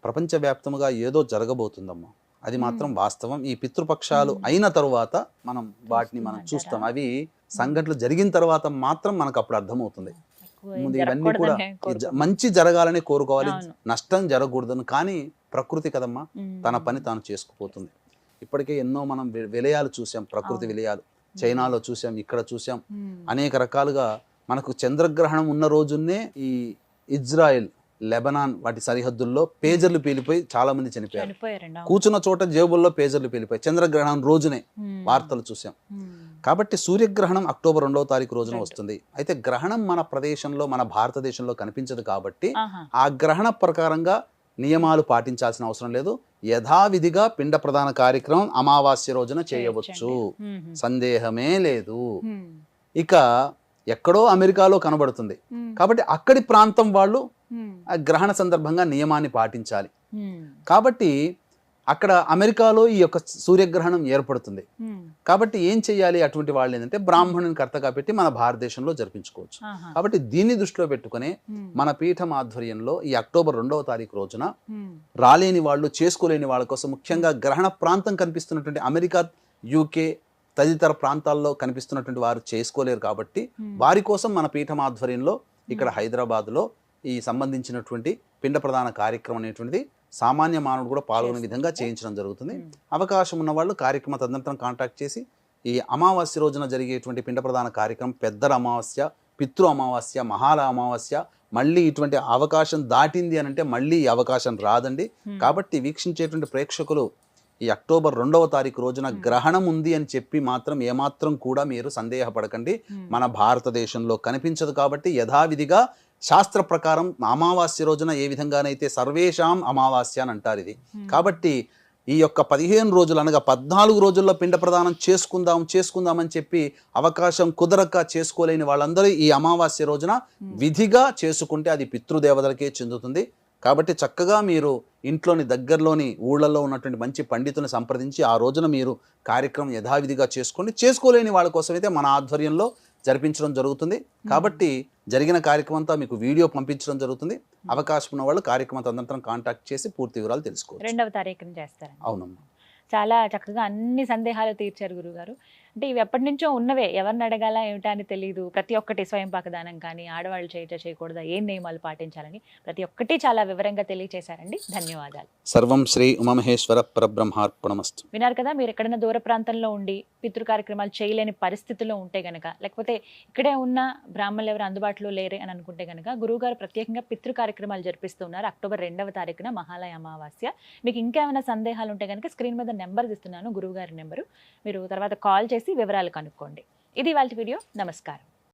ప్రపంచవ్యాప్తముగా ఏదో జరగబోతుందమ్మా, అది మాత్రం వాస్తవం. ఈ పితృపక్షాలు అయిన తరువాత మనం వాటిని మనం చూస్తాం, అవి సంఘటనలు జరిగిన తర్వాత మాత్రం మనకు అప్పుడు అర్థమవుతుంది. ముందు ఇవన్నీ కూడా మంచి జరగాలని కోరుకోవాలి, నష్టం జరగకూడదని. కానీ ప్రకృతి కదమ్మా, తన పని తాను చేసుకుపోతుంది. ఇప్పటికే ఎన్నో మనం విలయాలు చూసాం, ప్రకృతి విలయాలు చైనాలో చూసాం, ఇక్కడ చూసాం. అనేక రకాలుగా మనకు చంద్రగ్రహణం ఉన్న రోజునే ఈ ఇజ్రాయెల్, లెబనాన్ వాటి సరిహద్దుల్లో పేజర్లు పేలిపోయి చాలా మంది చనిపోయారు. కూర్చున్న చోట జేబుల్లో పేజర్లు పేలిపోయి చంద్రగ్రహణం రోజునే వార్తలు చూసాం. కాబట్టి సూర్యగ్రహణం అక్టోబర్ 2వ తారీఖు రోజున వస్తుంది. అయితే గ్రహణం మన ప్రదేశంలో, మన భారతదేశంలో కనిపించదు కాబట్టి ఆ గ్రహణ ప్రకారంగా నియమాలు పాటించాల్సిన అవసరం లేదు. యథావిధిగా పిండ ప్రదాన కార్యక్రమం అమావాస్య రోజున చేయవచ్చు, సందేహమే లేదు. ఇక ఎక్కడో అమెరికాలో కనబడుతుంది కాబట్టి అక్కడి ప్రాంతం వాళ్ళు ఆ గ్రహణ సందర్భంగా నియమాన్ని పాటించాలి. కాబట్టి అక్కడ అమెరికాలో ఈ యొక్క సూర్యగ్రహణం ఏర్పడుతుంది కాబట్టి ఏం చేయాలి? అటువంటి వాళ్ళు ఏంటంటే బ్రాహ్మణుని కర్తగా పెట్టి మన భారతదేశంలో జరిపించుకోవచ్చు. కాబట్టి దీన్ని దృష్టిలో పెట్టుకుని మన పీఠం ఆధ్వర్యంలో ఈ అక్టోబర్ 2వ తారీఖు రోజున రాలేని వాళ్ళు, చేసుకోలేని వాళ్ళ కోసం, ముఖ్యంగా గ్రహణ ప్రాంతం కనిపిస్తున్నటువంటి అమెరికా, యూకే తదితర ప్రాంతాల్లో కనిపిస్తున్నటువంటి వారు చేసుకోలేరు కాబట్టి వారి కోసం మన పీఠం ఆధ్వర్యంలో ఇక్కడ హైదరాబాద్లో ఈ సంబంధించినటువంటి పిండ ప్రదాన కార్యక్రమం అనేటువంటిది సామాన్య మానవుడు కూడా పాల్గొనే విధంగా చేయించడం జరుగుతుంది. అవకాశం ఉన్న వాళ్ళు కార్యక్రమ తదనంతరం కాంటాక్ట్ చేసి ఈ అమావాస్య రోజున జరిగేటువంటి పిండ ప్రదాన కార్యక్రమం పెద్దల అమావాస్య, పితృ అమావాస్య, మహాల అమావాస్య, మళ్ళీ ఇటువంటి అవకాశం దాటింది అని అంటే మళ్ళీ ఈ అవకాశం రాదండి. కాబట్టి వీక్షించేటువంటి ప్రేక్షకులు ఈ అక్టోబర్ 2వ తారీఖు రోజున గ్రహణం ఉంది అని చెప్పి మాత్రం ఏమాత్రం కూడా మీరు సందేహపడకండి. మన భారతదేశంలో కనిపించదు కాబట్టి యథావిధిగా శాస్త్ర ప్రకారం అమావాస్య రోజున ఏ విధంగానైతే సర్వేషాం అమావాస్య అని అంటారు ఇది. కాబట్టి ఈ యొక్క 15 రోజులు అనగా 14 రోజుల్లో పిండ ప్రదానం చేసుకుందాం అని చెప్పి అవకాశం కుదరక చేసుకోలేని వాళ్ళందరూ ఈ అమావాస్య రోజున విధిగా చేసుకుంటే అది పితృదేవతలకే చెందుతుంది. కాబట్టి చక్కగా మీరు ఇంట్లోని దగ్గరలోని ఊళ్ళల్లో ఉన్నటువంటి మంచి పండితులను సంప్రదించి ఆ రోజున మీరు కార్యక్రమం యథావిధిగా చేసుకోండి. చేసుకోలేని వాళ్ళ కోసమైతే మన ఆధ్వర్యంలో జరిపించడం జరుగుతుంది. కాబట్టి జరిగిన కార్యక్రమం అంతా మీకు వీడియో పంపించడం జరుగుతుంది. అవకాశం ఉన్న వాళ్ళు కార్యక్రమం తదనంతరం కాంటాక్ట్ చేసి పూర్తి వివరాలు తెలుసుకోవచ్చు. 2వ తారీఖున చేస్తారండి. అవునమ్మా. చాలా చక్కగా అన్ని సందేహాలు తీర్చారు గురుగారు. అంటే ఇవి ఎప్పటి నుంచో ఉన్నవే, ఎవరిని అడగాల ఏమిటా అని తెలియదు. ప్రతి ఒక్కటి స్వయం పాకదానం కానీ, ఆడవాళ్ళు చేయకూడదా, ఏం నియమాలు పాటించాలని ప్రతి ఒక్కటి చాలా వివరంగా తెలియచేశారండి. ధన్యవాదాలు. సర్వం శ్రీ ఉమామహేశ్వర పరబ్రహ్మార్పణమస్తు. విన్నారు కదా, మీరు ఎక్కడైనా దూర ప్రాంతంలో ఉండి పితృ కార్యక్రమాలు చేయలేని పరిస్థితిలో ఉంటే గనక, లేకపోతే ఇక్కడే ఉన్న బ్రాహ్మణులు ఎవరు అందుబాటులో లేరే అని అనుకుంటే గనక, గురువుగారు ప్రత్యేకంగా పితృ కార్యక్రమాలు జరిపిస్తున్నారు. అక్టోబర్ 2వ తారీఖున మహాలయ అమావాస్య. మీకు ఇంకేమైనా సందేహాలు ఉంటే కనుక స్క్రీన్ మీద నెంబర్ ఇస్తున్నాను, గురువుగారి నెంబరు. మీరు తర్వాత కాల్ చేసి వివరాలు కనుక్కోండి. ఇది వాళ్ళ వీడియో. నమస్కారం.